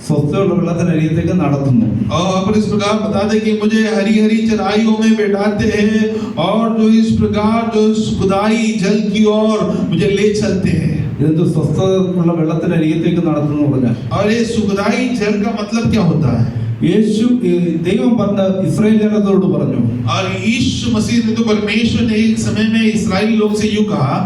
സ്വസ്ഥതയുള്ള വെള്ളത്തിന്റെ അരികത്തേക്ക് നടത്തുന്നു. और इस प्रकार बताते कि मुझे हरी हरी चराइयों में बैठाते हैं, और जो इस प्रकार जो खुदाई जल की ओर मुझे ले चलते हैं। ഇതെന്ത് സ്വസ്ഥതയുള്ള വെള്ളത്തിന്റെ അരികത്തേക്ക് നടത്തുന്നു പറഞ്ഞാൽ, और ये सुखदाई जल का मतलब क्या होता है? യേശു ദൈവം പറഞ്ഞ ഇസ്രായേൽ ജനത്തോട് പറഞ്ഞു, और यीशु मसीह ने तो परमेश्वर ने एक समय में इस्राएली लोग से यूं कहा,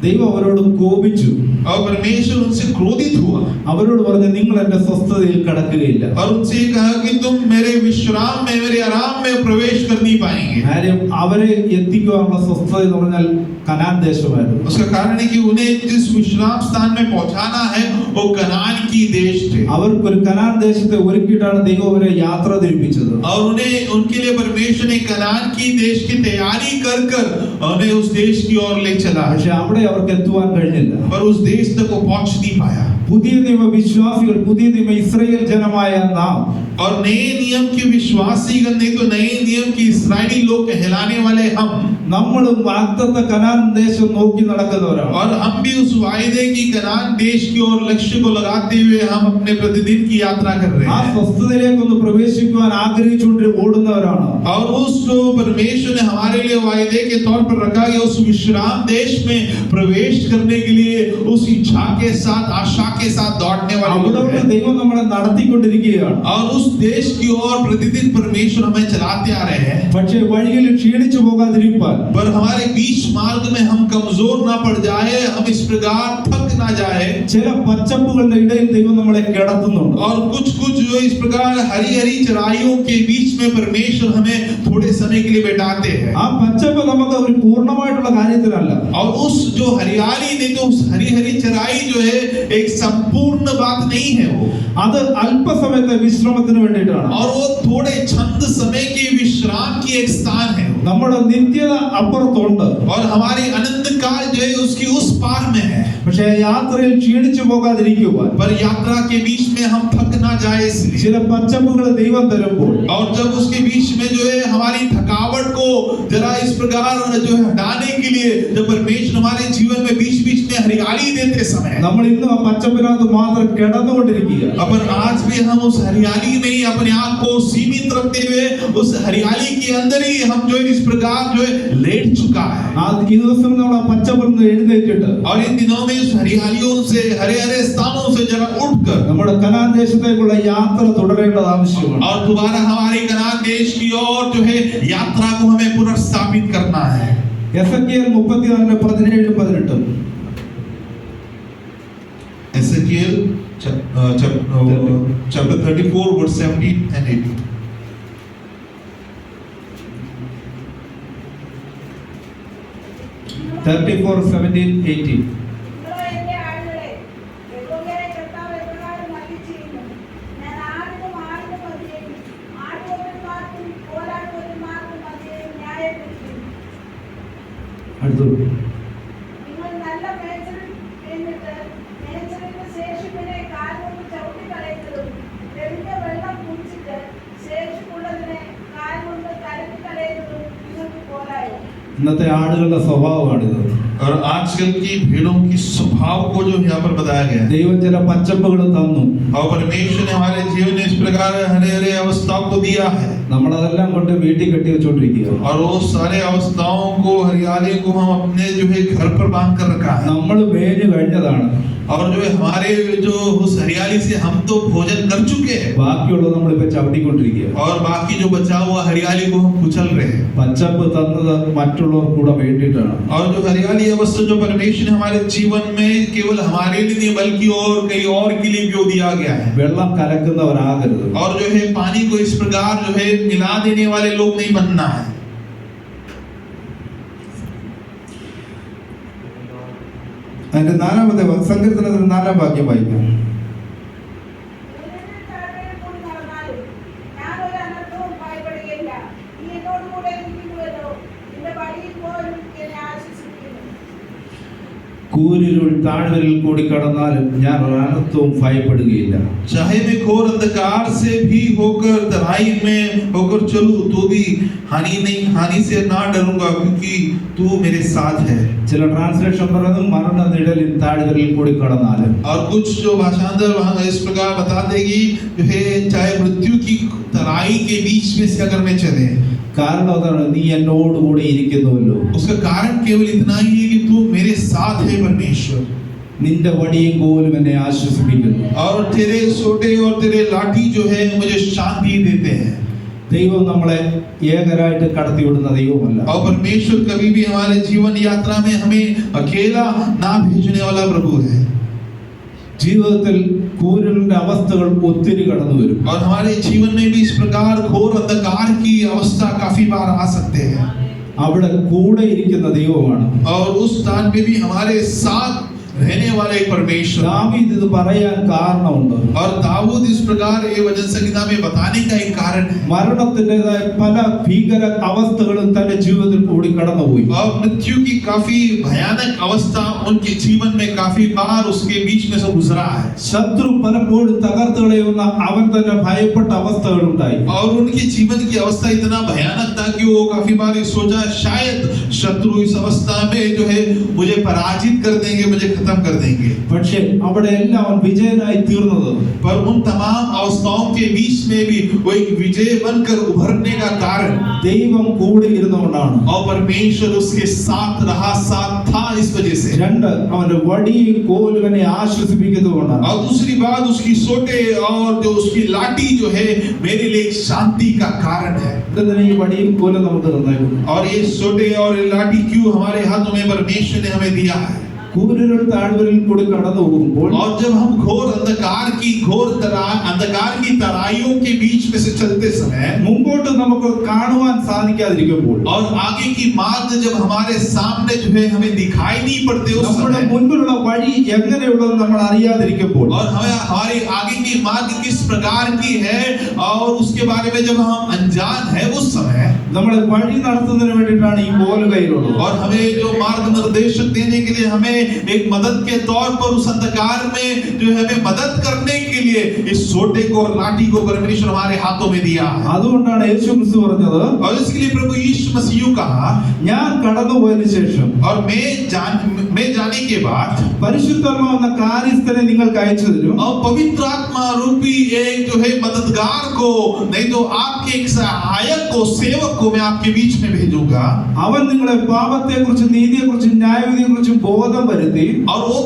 ദൈവം അവരോട് കോപിച്ചു. और परमेश्वर उनसे क्रोधित हुआ അവരോട് പറഞ്ഞു, നിങ്ങൾ എന്റെ സ്വസ്ഥതയിൽ കടക്കുകയില്ല. और उनसे कहा कि तुम मेरे विश्राम में, मेरे आराम में प्रवेश कर नहीं पाएंगे। കാര്യം അവരെ എത്തിക്കുവാനുള്ള സ്വസ്ഥത എന്ന് പറഞ്ഞാൽ കനാൻ ദേശമായിരുന്നു. उसका कारण है कि उन्हें जिस विश्राम स्थान में पहुंचाना है वो कनान की देश थे, അവർക്ക് ഒരു കനാൻ ദേശത്തെ ഒരുക്കിയിട്ടാണ് ദൈവം അവരെ യാത്ര തിരിപ്പിച്ചത്. और उन्हें उनके लिए परमेश्वर ने कनान की देश की तैयारी कर कर उन्हें उस देश की ओर ले चला, പക്ഷെ അവിടെ അവർക്ക് എത്തുവാൻ കഴിഞ്ഞില്ല. पर उस देश तक वो पहुंच नहीं पाया। പുതിയ നിയമ വിശ്വാസികൾ, പുതിയ നിയമ ഇസ്രായേൽ ജനമായ നാം, और नए नियम के विश्वासीगण, नहीं तो नए नियम के इस्राएली लोग कहलाने वाले हम, നമ്മളും വാഗ്ദത്ത കനാൻ ദേശം നോക്കി നടക്കുന്നവരാണ്. और हम भी उस वायदे की कनान देश की ओर लक्ष्य को लगाते हुए हम अपने प्रतिदिन की यात्रा कर रहे ആ हैं। സ്വസ്ഥതയിലേക്ക് ഒന്ന് പ്രവേശിക്കുവാൻ ആഗ്രഹിച്ചുകൊണ്ട് ഓടുന്നവരാണ്. और उस जो परमेश्वर ने हमारे लिए वायदे के तौर पर रखा गया उस विश्राम देश में प्रवेश करने के लिए उस इच्छा के साथ, आशा के साथ दौड़ने वाले അവിടെ लोग हैं। ദൈവം നമ്മളെ നടത്തിക്കൊണ്ടിരിക്കുകയാണ്. और उस देश की ओर प्रतिदिन परमेश्वर हमें चलाते आ रहे हैं, പക്ഷേ വഴിയിൽ ക്ഷീണിച്ചു പോകാതിരിക്കാൻ, पर हमारे बीच मार्ग में हम कमजोर ना पड़ जाए, हम इस प्रकार थक ना जाए। ചില പച്ചപ്പുകളുടെ ഇടയിൽ ദൈവം നമ്മളെ കിടത്തുന്നുണ്ട്. और कुछ कुछ जो इस प्रकार हरी हरी चराइयों के बीच में परमेश्वर हमें थोड़े समय के लिए बैठाते हैं। ആ പച്ചപ്പ് നമുക്ക് ഒരു പൂർണ്ണമായിട്ടുള്ള കാര്യത്തിലല്ല. और उस जो हरियाली नहीं तो उस हरी हरी चराई जो है एक संपूर्ण बात नहीं है वो, അത് അല്പസമയത്തെ വിശ്രമത്തിന് വേണ്ടിയിട്ടാണ്. और वो थोड़े छंद समय के विश्राम की एक स्थान है। നമ്മുടെ നിത്യത അപ്പുറത്തുണ്ട്. और हमारे अनंत काल जो है उसकी उस पार में है, പക്ഷേ യാത്രയിൽ ക്ഷീണിച്ചു പോകാതിരിക്കുവാൻ पर यात्रा के बीच में हम थक ना जाए इसलिए। ചില പച്ചപ്പുകൾ ദൈവം തരുമ്പോൾ और जब उसके बीच में जो है हमारी थकावट को जरा इस प्रकार जो है हटाने के लिए जब परमेश्वर हमारे जीवन में बीच बीच में हरियाली देते समय, നമ്മൾ ഇന്നും ആ പച്ചപ്പിനകത്ത് മാത്രം കിടന്നുകൊണ്ടിരിക്കുക. पर आज भी हम उस हरियाली में ही अपने आप को सीमित रखते हुए उस हरियाली के अंदर ही हम जो है इस प्रकार जो है लेट चुका है। ഈ ദിവസം നമ്മൾ ആ പച്ചപ്പിൽ നിന്ന് എഴുന്നേറ്റിട്ട് और इन दिनों में इस हरियालियों से, हरे हरे स्थानों से जरा उठकर നമ്മുടെ കനാൻ ദേശത്തേക്കുള്ള യാത്ര തുടരേണ്ടത് ആവശ്യമാണ്. और दोबारा हमारे कनान देश की ओर जो है यात्रा को हमें पुनर्स्थापित करना है। Ezekiel 34:17-18 Ezekiel chapter 34 verse 17 and 18. 34:17-18 അടുത്തു. നിങ്ങൾ നല്ല മേച്ചിൽ എന്നിട്ട് മേച്ചിലിന് ശേഷിപ്പിനെ കാൽകൊണ്ട് ചവിട്ടിക്കളയുന്നതും തെളിഞ്ഞ വെള്ളം കുടിച്ചിട്ട് ശേഷിപ്പുള്ളതിനെ കാൽകൊണ്ട് കലക്കിക്കളയുന്നതും നിങ്ങൾക്ക് പോരായോ? ഇന്നത്തെ ആടുകളുടെ സ്വഭാവമാണിത്. और आजकल की भेड़ों की स्वभाव को जो यहाँ पर बताया गया है, ദൈവം ചില പച്ചപ്പുകൾ തന്നു, और परमेश्वर ने हमारे जीवन में इस प्रकार हरे हरे अवस्थाओं को दिया है, നമ്മളതെല്ലാം കൊണ്ട് വീട്ടിൽ കെട്ടി വെച്ചോണ്ടിരിക്കുക. और वो सारे अवस्थाओं को हरियाली को हम अपने जो है घर पर बांध कर रखा है, നമ്മൾ മേഞ്ഞു കഴിഞ്ഞതാണ്. और जो है हमारे जो उस हरियाली से हम तो भोजन कर चुके हैं, ബാക്കിയുള്ളത് നമ്മളിപ്പോ ചവിട്ടിക്കൊണ്ടിരിക്കുക. और बाकी जो बचा हुआ हरियाली को हम कुचल रहे हैं. പച്ചപ്പ് തന്നത് മറ്റുള്ളവർക്ക് കൂടെ വേണ്ടിയിട്ടാണ്. और जो हरियाली अवस्था जो परमेश्वर ने हमारे जीवन में केवल हमारे लिए नहीं बल्कि और कई और के लिए भी दिया गया है. വെള്ളം കലക്കുന്നവരാകരുത്. और जो है पानी को इस प्रकार जो है मिला देने वाले लोग नहीं बनना है. അതിന്റെ നാലാമത്തെ സങ്കീർത്തനത്തിൽ 4-ാം വാക്യം വായിക്കാം. സൂര്യന്റെ താഴെ കൂടി നടന്നാലും ഞാൻ ഒരു അനർത്ഥവും ഭയപ്പെടുകയില്ല. നീ എന്നോട് കൂടെ ഇരിക്കുന്നുവല്ലോ. നിന്റെ വഴിയിൽ പോലും എന്നെ ആശ്വസിപ്പിക്കുന്നു. കൂരിരുൾ താഴ്വരയിൽ കൂടി കടന്നാലും ഞാൻ ഒരു അനർത്ഥവും ഭയപ്പെടുകയില്ല. चाहे मैं घोर अंधकार से भी होकर तराई में होकर चलूं तो भी हानि से ना डरूंगा क्योंकि तू मेरे साथ है. ചില ട്രാൻസ്ലേഷൻ പറയുന്നത് മരണ നിഴലിൽ താഴ്വരയിൽ കൂടി കടന്നാലും. और कुछ जो भाषांतर वहां इस प्रकार बता देगी जो है चाहे मृत्यु की तराई के बीच में से अगर मैं चले, കാരണം അതാണ്, നീ എന്നോട് കൂടെ ഇരിക്കുന്നുവല്ലോ. उसका कारण केवल इतना ही है कि तू मेरे साथ है परमेश्वर, നിന്റെ വടിയും കോലും എന്നെ ആശ്വസിപ്പിക്കുന്നു. और तेरे सोटे और तेरे लाठी जो है मुझे शांति देते हैं. ദൈവം നമ്മളെ ഏകരായിട്ട് കടത്തിവിടുന്ന ദൈവമല്ല. और परमेश्वर कभी भी हमारे जीवन यात्रा में हमें अकेला ना भेजने वाला प्रभु है. ജീവിതത്തിൽ കൂരിരുളിന്റെ അവസ്ഥകൾ ഒത്തിരി കടന്നു വരും. और हमारे जीवन में भी इस प्रकार घोर अंधकार की अवस्था काफी बार आ सकते हैं. അവിടെ കൂടെ ഇരിക്കുന്ന ദൈവമാണ്. और उस स्थान पे भी हमारे साथ रहने वाले परमेश्वर. ദാവീദ് ഇത് പറയാൻ കാരണമുണ്ട്. और दाऊद इस प्रकार ये वचन संहिता में बताने का एक कारण है. മരണത്തിൻ്റെതായ പല ഭീകര അവസ്ഥകളും തന്റെ ജീവിതത്തിൽ കൂടി കടന്നുപോയി. और मृत्यु की काफी भयानक अवस्था उनके जीवन में काफी बार उसके बीच में से गुजरा है. ശത്രു പലപ്പോഴും തകർത്ത് കളയുന്ന അവൻ തന്നെ ഭയപ്പെട്ട അവസ്ഥകളുണ്ടായി. और उनके जीवन की अवस्था इतना भयानक था कि वो काफी बार ये सोचा शायद शत्रु इस अवस्था में जो है मुझे पराजित कर देंगे, मुझे खत्म कर देंगे. പക്ഷേ അവിടെ എല്ലാം അവൻ വിജയനായി തീർന്നത്. पर उन तमाम अवस्थाओं के बीच में भी वो एक विजय बनकर उभरने का कारण ദൈവം കൂടെ ഇരുന്നുകൊണ്ടാണ്. और परमेश्वर उसके साथ रहा, साथ था इस वजह से. രണ്ട്, അവന്റെ വടിയും കോലും എന്നെ ആശ്വസിപ്പിക്കുന്നതുകൊണ്ടാണ്. और दूसरी बात उसकी सोटे और जो उसकी लाठी जो है मेरे लिए शांति का कारण है. ഇതിന് ഈ വടിയും കോലും നമുക്ക് തന്നേക്കുന്നു. और ये सोटे और ये लाठी क्यों हमारे हाथों में परमेश्वर ने हमें दिया है. കൂരിരുൾ താഴ്വരയിൽ കൂടി കടന്നു പോകുമ്പോൾ और जब हम घोर अंधकार की तराइयों के बीच में से चलते समय മുമ്പോട്ട് നമുക്ക് കാണുവാൻ സാധിക്കാതിരിക്കുമ്പോൾ, और आगे की मार्ग जब हमारे सामने जो है हमें दिखाई नहीं पड़ते उस നമ്മുടെ समय, മുൻപിലുള്ള വഴി എങ്ങനെയുള്ളതെന്ന് നമ്മൾ അറിയാതിരിക്കുമ്പോൾ, और हमें हमारे आगे की मार्ग किस प्रकार की है और उसके बारे में जब हम अनजान है उस समय, നമ്മളെ വഴി നടത്തുന്നതിന് വേണ്ടിയിട്ടാണ് ഈ കോല് കയ്യിലുള്ളത്. और हमें जो मार्ग निर्देशक देने के लिए हमें एक मदद के तौर पर उस अंधकार में जो है हमें मदद करने के लिए इस सोटे को और लाठी को परमेश्वर हमारे हाथों में दिया है. അതുകൊണ്ടാണ് യേശു ക്രിസ്തു പറഞ്ഞത്, और इसके लिए प्रभु यीशु मसीह कहा, ഞാൻ കടന്നുപോയതിനു ശേഷം और मैं जाने के बाद പരിശുദ്ധാത്മാവ് എന്ന കാര്യസ്ഥനെ നിങ്ങൾക്ക് അയച്ചു തരും. और पवित्र आत्मा रूपी एक जो है मददगार को, नहीं तो आपके एक सहायक को, सेवक को मैं आपके बीच में भेजूंगा. അവൻ നിങ്ങളെ പാപത്തെക്കുറിച്ചും നീതിയെക്കുറിച്ചും ന്യായവിധിയെക്കുറിച്ചും ബോധം വരുത്തി, और वो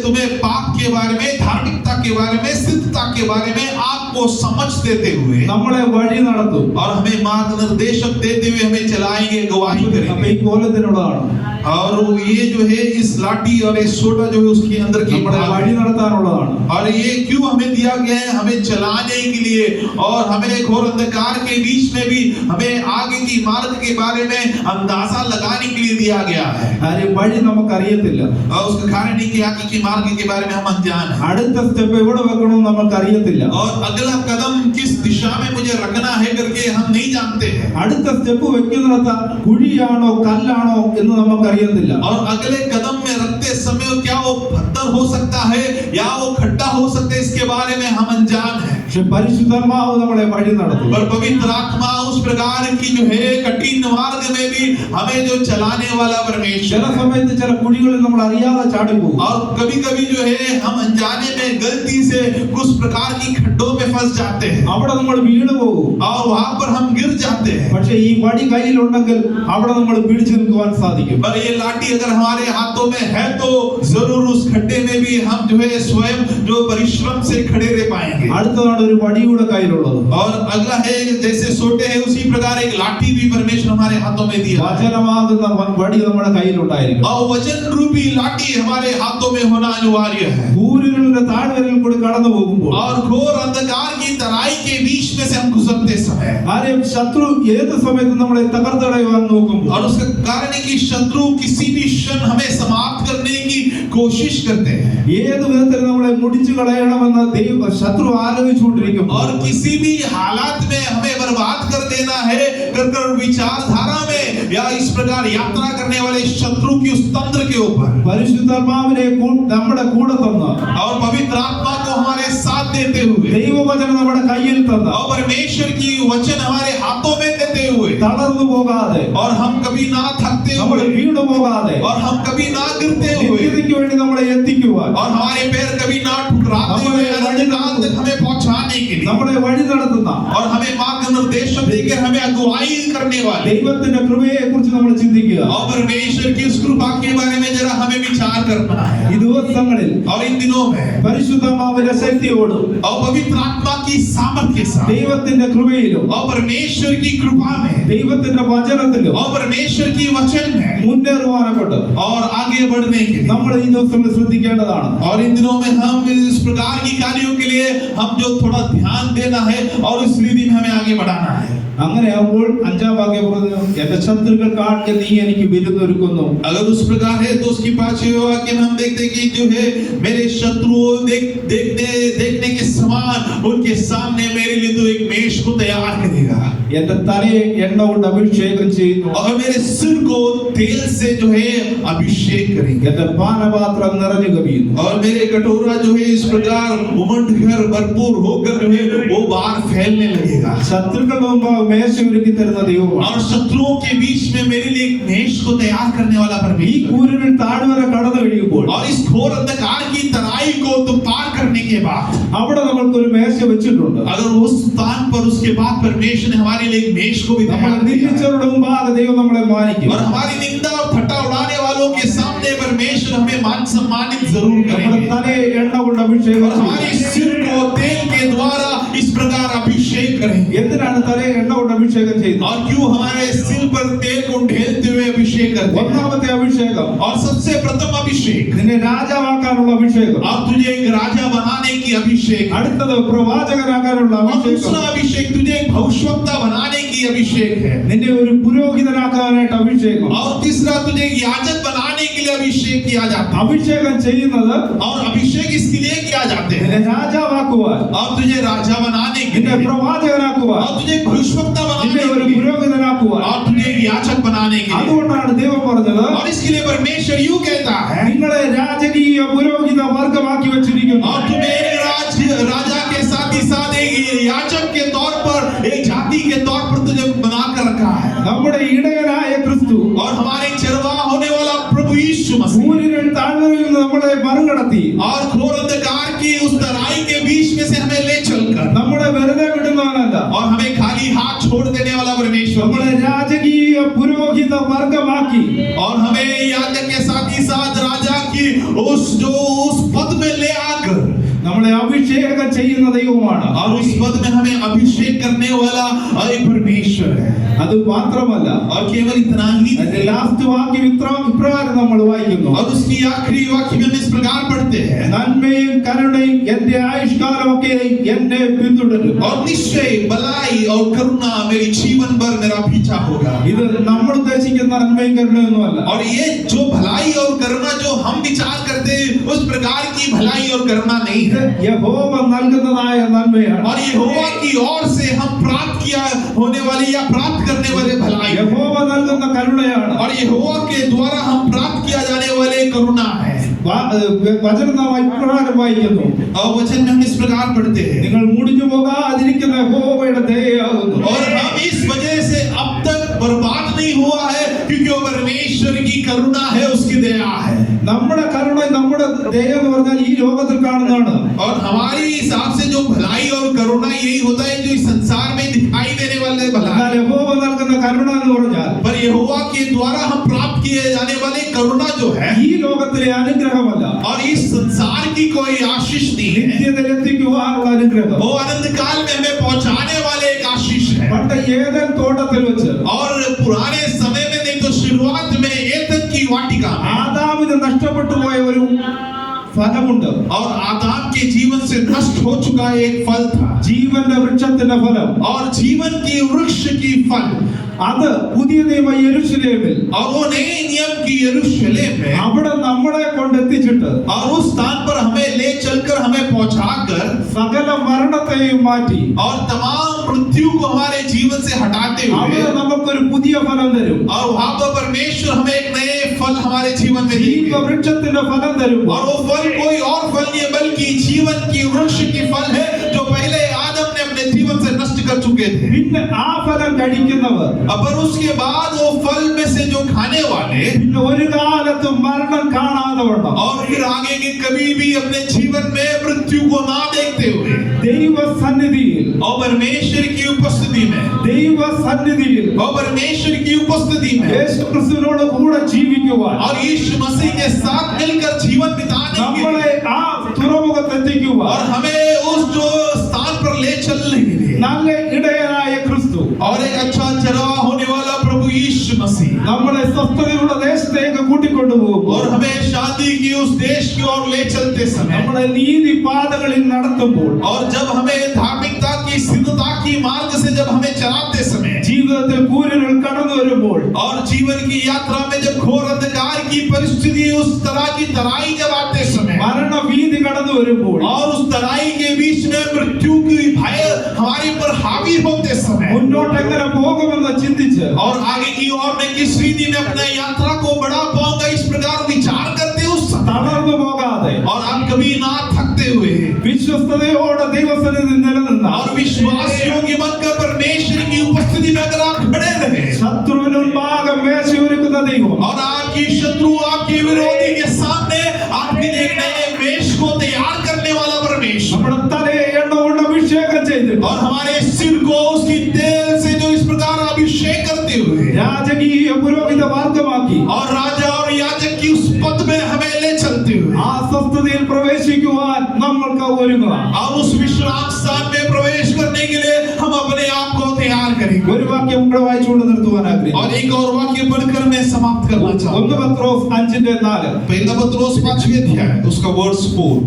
तुम्हें पाप के बारे में, धार्मिकता के बारे में, सिद्धता के बारे में आपको समझ देते हुए നമ്മളെ വഴി നടത്തും. और हमें मार्ग निर्देशक देते हुए हमें चलाएंगे, गवाही അപ്പൊ करेंगे. ഈ കോലത്തിനുള്ളതാണ്. और ये जो है इस लाठी और इस सोटा जो है उसके अंदर की നമ്മളെ വഴി നടത്താനുള്ളതാണ്. और ये क्यों हमें दिया गया है, हमें चलाने के लिए, और हमें घोर अंधकार के बीच में भी हमें आगे की मार्ग के बारे में अंदाजा लगाने के लिए दिया गया है. കാര്യം വഴി നമുക്കറിയത്തില്ല. और उसका कारण है कि आगे की मार्ग के बारे में हम अनजान हैं. അടുത്ത സ്റ്റെപ്പ് എവിടെ വെക്കണമെന്ന് നമുക്കറിയത്തില്ല. और अगला कदम किस दिशा में मुझे रखना है करके हम नहीं जानते हैं. അടുത്ത സ്റ്റെപ്പ് വെക്കുന്നിടത്ത് കുഴിയാണോ കല്ലാണോ എന്ന് നമുക്കറിയത്തില്ല. और अगले कदम में रखते समय क्या वो पत्थर हो सकता है या वो खड्डा हो सकता है, इसके बारे में हम अनजान हैं. പക്ഷെ പരിശുദ്ധാത്മാവ് നമ്മളെ വഴി നടത്തും. पर पवित्र आत्मा उस प्रकार की जो है कठिन मार्ग में भी हमें जो चलाने वाला ചില परमेश्वर है। സമയത്ത് ചില കുഴികളിൽ നമ്മൾ അറിയാതെ ചാടിപ്പോകും. और कभी-कभी जो है हम अनजाने में गलती से कुछ प्रकार की खड्डों में फंस जाते हैं അവിടെ നമ്മൾ വീണു പോകും. और वहां पर हम गिर जाते हैं। പക്ഷേ ഈ വടി കയ്യിലുണ്ടെങ്കിൽ അവിടെ നമ്മൾ പിടിച്ചു നിൽക്കുവാൻ സാധിക്കും. पर ये लाठी अगर हमारे हाथों में है तो जरूर उस खड्डे में भी हम जो है स्वयं जो परिश्रम से खड़े रह पाएंगे। അടുത്തതാണ് ഒരു വടിയുടെ കയ്യിലുള്ളത്. और अगला है जैसे सोटे है उसी प्रकार एक लाठी भी परमेश्वर हमारे हाथों में दिया है। വചനമാകുന്ന വടി നമ്മുടെ കയ്യിലുണ്ടായിരിക്കും. और वचन रूपी लाठी हमारे हाथों में होना अनिवार्य है। കൂരിരുളിന്റെ താഴ്വരയിൽ കൂടി കടന്നു പോകുമ്പോൾ और घोर अंधकार की तराई के बीच में से हम गुजरते समय ആരെയും ശത്രു ഏത് സമയത്തും നമ്മളെ തകർത്തടയുവാൻ നോക്കുമ്പോൾ और उसका कारण है कि शत्रु किसी भी क्षण हमें समाप्त करने की कोशिश करते हैं ഏത് വിധത്തിൽ നമ്മളെ മുടിച്ചു കളയണമെന്ന് ശത്രു ആലോചിച്ചുകൊണ്ടിരിക്കുമ്പോൾ और किसी भी हालात में हमें बर्बाद कर देना है कर विचारधारा में या इस प्रकार यात्रा करने वाले शत्रु की उस तंत्र के ऊपर പരിശുദ്ധാത്മാവിനെ നമ്മുടെ കൂടെ തന്ന और पवित्र आत्मा को हमारे साथ देते हुए ദൈവവചനം നമ്മുടെ കയ്യിൽ തന്ന और परमेश्वर की वचन हमारे हाथों में देते हुए തളർന്നു പോകാതെ और हम कभी ना थकते നമ്മൾ हुए വീണു പോകാതെ और हम कभी ना गिरते हुए നിത്യതയ്ക്ക് വേണ്ടി നമ്മളെ എത്തിക്കുവാൻ और हमारे पैर कभी ना ठुकराते हुए अनंतकाल तक हमें पहुंचाने के लिए നമ്മളെ വഴി നടത്തുന്ന और हमें मार्ग निर्देश देकर हमें अगुवाई करने वाले ദൈവത്തിന്റെ കൃപയെ കുറിച്ച് നമ്മൾ ചിന്തിക്കുക. और परमेश्वर की उस कृपा के बारे में जरा हमें विचार करना है। ഈ ദിവസങ്ങളിൽ और इन दिनों में പരിശുദ്ധാത്മാവിന്റെ ശക്തിയോടും और पवित्र आत्मा की सामर्थ्य के साथ ദൈവത്തിന്റെ കൃപയിലും और परमेश्वर की कृपा में ദൈവത്തിന്റെ വചനത്തിലും और परमेश्वर की वचन में മുന്നേറുവാനെ കൊണ്ട് और आगे बढ़ने के लिए നമ്മൾ ഈ ദിവസങ്ങളിൽ ശ്രദ്ധിക്കേണ്ടതാണ്. और इन दिनों में हम इस प्रकार की कार्यों के लिए हम जो थोड़ा ध्यान देना है और इस विधि में हमें आगे बढ़ाना है। അങ്ങനെയാകുമ്പോൾ अഞ്ചാം വാക്യം പറഞ്ഞു, എന്റെ ശത്രുക്കൾ കാണുക നീ എനിക്ക് വിരുന്നൊരുക്കുന്നു. अगर उस प्रकार है तो उसकी पांचवें वाक्य में हम देखते हैं कि जो है मेरे शत्रुओं देखने के समान उनके सामने मेरे लिए तो एक मेष को तैयार करेगा എന്റെ തലയെ എണ്ണ കൊണ്ട് അഭിഷേകം ചെയ്യുന്നു. और मेरे सिर को तेल से जो है अभिषेक करेंगे എന്റെ പാനപാത്രം നിറഞ്ഞു കവിയുന്നു. और मेरे कटोरा जो है इस प्रकार उमड़ कर भरपूर होकर जो है वो बाहर फैलने लगेगा ശത്രുക്കളുടെ മുമ്പ് മേശ ഒരുക്കി തരുന്ന ദൈവമാണ്. और शत्रुओं के बीच में मेरे लिए एक मेष को तैयार करने वाला ഈ परमेश्वर കൂരിരുൾ താഴ്വര കടന്നു കഴിയുമ്പോൾ और इस घोर अंधकार की तराई को तो पार करने के बाद അവിടെ നമ്മൾക്കൊരു മേശ വെച്ചിട്ടുണ്ട്. अगर उस स्थान पर उसके बाद परमेश्वर ने हमारे लिए एक मेष को भी നമ്മൾ तैयार किया है। നിന്ദിച്ചവരുടെ മുമ്പാകെ ദൈവം നമ്മളെ മാനിക്കും. और हमारी निंदा और ठट्टा उड़ाने वालों के सामने परमेश्वर हमें मान सम्मानित जरूर നമ്മുടെ करेंगे തലയെ എണ്ണ കൊണ്ട് അഭിഷേകം और हमारे ചെയ്യും. सिर को तेल के द्वारा इस प्रकार अभिषेक करेंगे। എന്തിനാണ് തലയെ എണ്ണ കൊണ്ട് അഭിഷേകം ചെയ്യുന്നത്? और क्यों हमारे सिर पर तेल को ढेलते हुए अभिषेक करते हैं? ഒന്നാമത്തെ अभिषेകം और सबसे प्रथम अभिषेक നിന്നെ രാജാവാക്കാനുള്ള അഭിഷേകം. और तुझे एक राजा बनाने की अभिषेक അടുത്തത് പ്രവാചകനാകാനുള്ള और അഭിഷേകം. दूसरा अभिषेक तुझे एक भविष्यवक्ता बनाने की अभिषेक है നിന്നെ ഒരു പുരോഹിതനാക്കാനായിട്ട് അഭിഷേകം. और तीसरा तुझे एक याजक बनाने के लिए अभिषेक किया जाता है അഭിഷേകം ചെയ്യുന്നത് और अभिषेक इसके लिए किया जाते നിന്നെ हैं രാജാവാക്കുവാൻ, और तुझे राजा बनाने के നിന്നെ लिए പ്രവാചകനാക്കുവാൻ, और तुझे एक भविष्यवक्ता बनाने നിന്നെ ഒരു के लिए പുരോഹിതനാക്കുവാൻ. और तुझे एक याजक बनाने के लिए അതുകൊണ്ടാണ് ദൈവം പറഞ്ഞത്, और इसके लिए परमेश्वर यूं कहता है നിങ്ങളെ രാജകീയ പുരോഹിത വർഗമാക്കി വെച്ചിരിക്കുന്നു. और तुम्हें एक राजा के साथ ही साथ एक याजक के तौर पर एक जाति के तौर पर तुझे बना कर रखा है നമ്മുടെ ഇടയനായ ക്രിസ്തു और हमारे चरवाह होने वाला प्रभु यीशु मसीह സൂര്യൻ താഴ്വരയിൽ നിന്ന് നമ്മളെ മറികടത്തി और घोर अंधकार की उस तराई के बीच में से हमें ले चलकर നമ്മളെ വെറുതെ വിടുന്നവനല്ല, और हमें खाली हाथ छोड़ देने वाला परमेश्वर നമ്മളെ രാജകീയ പുരോഹിത വർഗമാക്കി और हमें याजक के साथ ही साथ राजा की उस पद में ले आकर നമ്മളെ അഭിഷേകം ചെയ്യുന്ന ദൈവമാണ്. और उस पद में हमें अभिषेक करने वाला एक परमेश्वर है അത് മാത്രമല്ല, और केवल इतना ही അതിന്റെ ലാസ്റ്റ് വാക്യം ഇപ്രകാരം നമ്മൾ വായിക്കുന്നു, और उसकी आखिरी वाक्य में हम इस प्रकार पढ़ते हैं നന്മയും കരുണയും എന്റെ ആയുഷ്കാലമൊക്കെ എന്നെ പിന്തുടരും. और निश्चय भलाई और करुणा मेरी जीवन भर मेरा पीछा होगा। ഇത് നമ്മൾ ഉദ്ദേശിക്കുന്ന നന്മയും കരുണയൊന്നുമല്ല. और ये जो भलाई और करुणा जो हम विचार करते हैं उस प्रकार की भलाई और करुणा नहीं ഇത് है യഹോവ നൽകുന്നതായ നന്മയാണ്. और यहोवा की ओर से हम प्राप्त किया होने वाली या प्राप्त करने वाले भलाई है। യഹോവ നൽകുന്ന കരുണയാണ്. और यहोवा के द्वारा हम प्राप्त किया जाने वाले करुणा है। വചനം നാം ഇപ്രകാരം വായിക്കുന്നു, और वचन में हम इस प्रकार पढ़ते हैं നിങ്ങൾ മുടിഞ്ഞു പോകാതിരിക്കുന്ന യഹോവയുടെ ദയയാകുന്നു. और हम इस वजह ദയ എന്ന് പറഞ്ഞാൽ ഈ ലോകത്തിൽ കാണുന്നതാണ്. और हमारे हिसाब से जो भलाई और करुणा यही होता है जो इस संसार में दिखाई देने वाले भलाई, എന്നാൽ യഹോവ നൽകുന്ന കരുണ എന്ന് പറഞ്ഞാൽ पर यहोवा के द्वारा हम प्राप्त किए जाने वाले करुणा जो है ഈ ലോകത്തിലെ അനുഗ്രഹമല്ല, और इस संसार की कोई आशीष नहीं है, നിത്യതയിൽ എത്തിക്കുവാനുള്ള അനുഗ്രഹം. वो अनंत काल में हमें पहुंचाने वाले एक आशीष है। പണ്ട് ഏദൻ തോട്ടത്തിൽ വെച്ച് और पुराने समय में नहीं तो शुरुआत में एदन की वाटिका में ആദാമിന് നഷ്ടപ്പെട്ടു പോയ ഒരു ഫലമുണ്ട്. और आदम के जीवन से नष्ट हो चुका एक फल था, ജീവന്റെ വൃക്ഷത്തിന്റെ ഫലം. और जीवन की वृक्ष की फल, അത് പുതിയ നിയമ യെരൂശലേമിൽ और वो नए नियम की यरूशलेम में, അവിടെ നമ്മളെ കൊണ്ടെത്തിച്ചിട്ട് और उस स्थान पर हमें ले चलकर हमें पहुंचाकर സകല മരണത്തെയും മാറ്റി और तमाम मृत्यु को हमारे जीवन से हटाते हुए, അവിടെ നമുക്കൊരു പുതിയ ഫലം തരും. और वहां पर परमेश्वर हमें एक नए फल हमारे जीवन में ജീവ देंगे। വൃക്ഷത്തിന്റെ ഫലം തരും. और वो फल कोई और फल नहीं है बल्कि जीवन की वृक्ष की फल है जो पहले आदम ने अपने जीवन से नष्ट कर चुके थे। പിന്നെ ആ ഫലം കഴിക്കുന്നവർ पर उसके बाद वो फल में से जो खाने वाले, പിന്നെ ഒരു കാലത്തും മരണം കാണാതെ വണ്ണം और फिर आगे के कभी भी अपने जीवन में मृत्यु को ना देखते हुए ദൈവ സന്നിധിയിൽ और परमेश्वर की उपस्थिति में, ദൈവ സന്നിധിയിൽ और परमेश्वर की उपस्थिति में യേശു ക്രിസ്തുവിനോട് കൂടെ ജീവിക്കുവാൻ और यीशु मसीह के साथ मिलकर जीवन बिताने के നമ്മളെ लिए, ആ തുറമുഖത്ത് എത്തിക്കുവാൻ और हमें उस जो स्थान पर ले चलने के लिए, നല്ല ഇടയനായ ക്രിസ്തു और एक अच्छा चरवा होने वाला प्रभु यीशु मसीह നമ്മളെ സ്വസ്ഥതയുള്ള ദേശത്തേക്ക് കൂട്ടിക്കൊണ്ടുപോകും. और हमें शांति की उस देश की ओर ले चलते समय, നമ്മളെ നീതി പാതകളിൽ നടത്തുമ്പോൾ और जब हमें धार्मिकता की सिद्धता की मार्ग से जब हमें चलाते समय, ജീവിതത്തിൽ കൂരുകൾ കടന്നു വരുമ്പോൾ और जीवन की यात्रा में जब घोर अंधकार की परिस्थिति उस तरह की तराई जब आते समय, മരണഭീതി കടന്നു വരുമ്പോൾ और उस तराई के बीच में मृत्यु की भय हमारे पर हावी होते समय, മുന്നോട്ട് എങ്ങനെ പോകുമെന്ന് ചിന്തിച്ച് और आगे की ओर में किस रीति में अपना यात्रा को बढ़ा पाऊंगा इस प्रकार विचार करते उस समय, തളർന്നു പോകാതെ और हम कभी ना थकते हुए വിശ്വസ്തയോടെ ദൈവസന്നിധി നിലനിന്ന और विश्वास योग्य बनकर परमेश्वर की उपस्थिति में अगर आप खड़े रहे, ശത്രുവിന് മുൻപാകെ മേശയൊരുക്കുന്ന ദൈവം और आपकी शत्रु आपके विरोधी के सामने आपके लिए एक नए वेश को तैयार करने वाला परमेश्वर, നമ്മുടെ തലയെ എണ്ണ കൊണ്ട് അഭിഷേകം ചെയ്തിട്ട് और हमारे सिर को उसकी तेल से जो इस प्रकार अभिषेक करते हुए, രാജകീയ പുരോഹിത മാർഗമാക്കി और राजा और याजक की उस पद में हमें ले चलते हुए, ആ സ്വസ്ഥതയിൽ പ്രവേശിക്കുവാൻ നമ്മൾക്ക് ഒരുങ്ങുക. और उस विश्राम स्थान में प्रवेश करने के लिए हम अपने आप को तैयार करेंगे। ഒരു വാക്യം കൂടെ വായിച്ചുകൊണ്ട് നിർത്തുവാൻ ആഗ്രഹിക്കുന്നു. और एक और वाक्य पढ़कर मैं समाप्त करना 1 चाहूंगा। പത്രോസ് 5:4 पहला पत्रोस 5वें अध्याय उसका वर्स 4,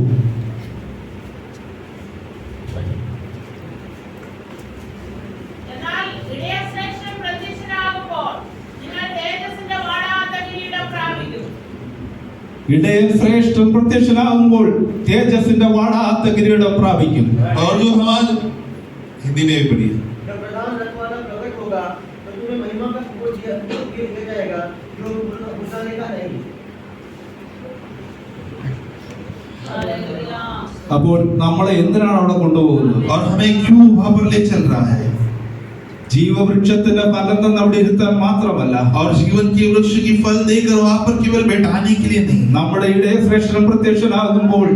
എന്നാൽ ഇടയശ്രേഷ്ഠൻ പ്രത്യക്ഷനാകുമ്പോൾ നിങ്ങൾ തേജസ്സിന്റെ വാടാത്ത കിരീടം പ്രാപിക്കും. ഇടയൻ ശ്രേഷ്ഠൻ പ്രത്യക്ഷനാകുമ്പോൾ തേജസ്സിന്റെ വാടാത്ത കിരീടം പ്രാപിക്കും. और जो हमारे हिंदी में भी पढ़िए, जब प्रधान रखवाला प्रकट होगा तो तुम्हें महिमा का वो दिया जाएगा जो बुझाने का नहीं। ഹല്ലേലൂയ. അപ്പോൾ നമ്മളെ എന്തിനാണ് അവിടെ കൊണ്ടുപോകുന്നത്? और हमें क्यों वहां पर ले चल रहा है? ജീവവൃക്ഷത്തിന്റെ ഫലം തന്ന് അവിടെ ഇരുത്താൻ മാത്രമല്ല, और जीवन के वृक्ष की फल देकर वहां पर केवल बैठाने के लिए नहीं, നമ്മുടെ ഇടയ ശ്രേഷ്ഠൻ പ്രത്യക്ഷനാകുമ്പോൾ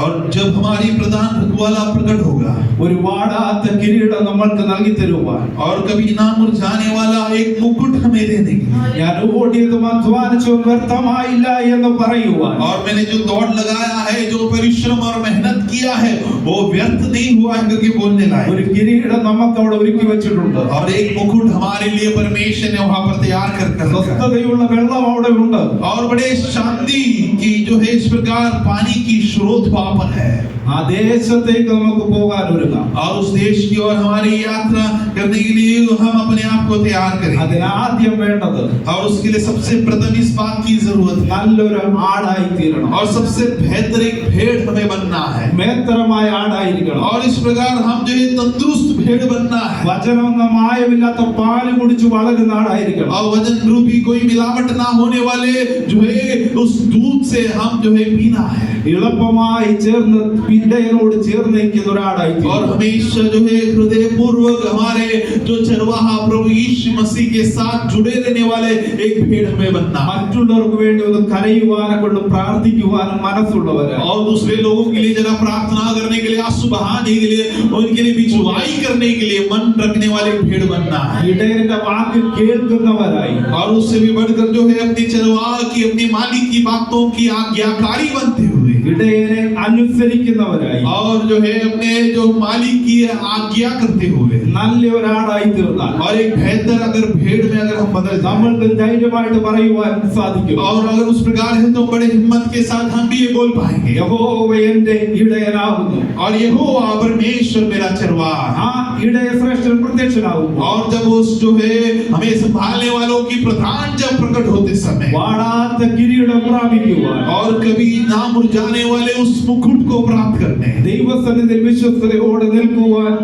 और जब हमारी प्रधान रखवाला प्रकट होगा ഒരു വാടാത്ത കിരീടം നമ്മൾക്ക് നൽകി തരുവാൻ, और कभी ना मुरझाने वाला एक मुकुट हमें दे देंगे, ഞാൻ ഓടിയതും അധ്വാനിച്ചതും വ്യർത്ഥമായില്ല എന്ന് പറയുവാൻ, और मैंने जो दौड़ लगाया है, जो परिश्रम और मेहनत किया है, वो व्यर्थ नहीं हुआ है करके बोलने ഒരു लायक, കിരീടം നമുക്ക് അവിടെ ഒരുക്കി വെച്ചിട്ടുണ്ട്. और एक मुकुट हमारे लिए परमेश्वर ने वहां पर तैयार कर रखा है। സ്വസ്ഥതയുള്ള വെള്ളം അവിടെ ഉണ്ട്. और बड़े शांति की जो है इस प्रकार पानी की स्रोत वहां पर है, ആ ദേശത്തേക്ക് നമുക്ക് പോകാൻ ഒരുങ്ങാം. और उस देश की ओर हमारी यात्रा करने के लिए हम अपने आप को तैयार करें, അതിനാദ്യം വേണ്ടത് और उसके लिए सबसे प्रथम इस बात की जरूरत है, നല്ലൊരു ആടായി തീരണം. और सबसे बेहतर एक भेड़ हमें बनना है, മേത്തരമായ ആടായിരിക്കണം. और इस प्रकार हम जो है तंदुरुस्त भेड़ बनना है, വചനം എന്ന മായമില്ലാത്ത പാല് കുടിച്ച് വളരുന്ന ആടായിരിക്കണം. और वजन रूपी कोई मिलावट ना होने वाले जो है उस दूध से हम जो है पीना है, എളുപ്പമായി ചേർന്ന് ഇടയനോട് ചേർന്ന് നിൽക്കുന്ന ഒരാളായി തീരുക. और हमेशा जो है हृदय पूर्वक हमारे जो चरवाहा प्रभु यीशु मसीह के साथ जुड़े रहने वाले एक भेड़ हमें बनना, മറ്റുള്ളവർക്ക് വേണ്ടി ഒന്ന് കരയുവാനെ കൊണ്ട് പ്രാർത്ഥിക്കുവാനും മനസ്സുള്ളവരായി, और दूसरे लोगों के लिए जरा प्रार्थना करने के लिए, आंसू बहाने के लिए, उनके लिए बिचवाई करने के लिए मन रखने वाले भेड़ बनना है। ഇടയന്റെ വാക്ക് കേൾക്കുന്നവരായി, और उससे भी बढ़कर जो है अपनी चरवाह की, अपनी मालिक की बातों की आज्ञाकारी बनते हुए, ഇടയനെ അനുസരിക്കുന്നവരായി, और जो है अपने जो मालिक की आज्ञा करते हुए, നല്ല ഒരാളായി തീർന്നാൽ और एक बेहतर अगर भेड़ में अगर हम बदल जाएं, നമ്മൾക്ക് ധൈര്യമായിട്ട് പറയുവാൻ സാധിക്കും, और अगर उस प्रकार है तो बड़े हिम्मत के साथ हम भी ये बोल पाएंगे, യഹോവ എന്റെ ഇടയനാകുന്നു. और यहोवा परमेश्वर मेरा चरवाहा। ആ ഇടയ ശ്രേഷ്ഠൻ പ്രത്യക്ഷനാകുന്നു. और जब उस जो है हमें संभालने वालों की प्रधान जब प्रकट होते समय, വാടാത്ത കിരീടം പ്രാപിക്കുവാൻ, और कभी ना मुरझाने वाले उस मुकुट को प्राप्त करने, ദൈവസന്നിധിയിൽ വിശ്വസ്തയോടെ നിൽക്കുവാൻ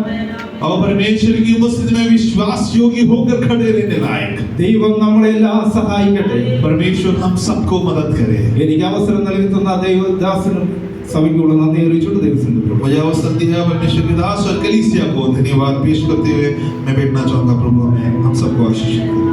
और परमेश्वर की उपस्थिति में विश्वास योग्य होकर खड़े रहने लायक ദൈവം നമ്മളെല്ലാം സഹായിക്കട്ടെ. परमेश्वर हम सबको मदद करे। എനിക്ക് അവസരം നൽകി തന്ന ദൈവദാസനും സഭയ്ക്കുള്ള നന്ദി അറിയിച്ചുകൊണ്ട് ദൈവസന്നിധിയിൽ मुझे अवसर दिया परमेश्वर के दास और कलीसिया को धन्यवाद पेश करते हुए मैं बैठना चाहूंगा। प्रभु हमें हम सबको आशीष करे।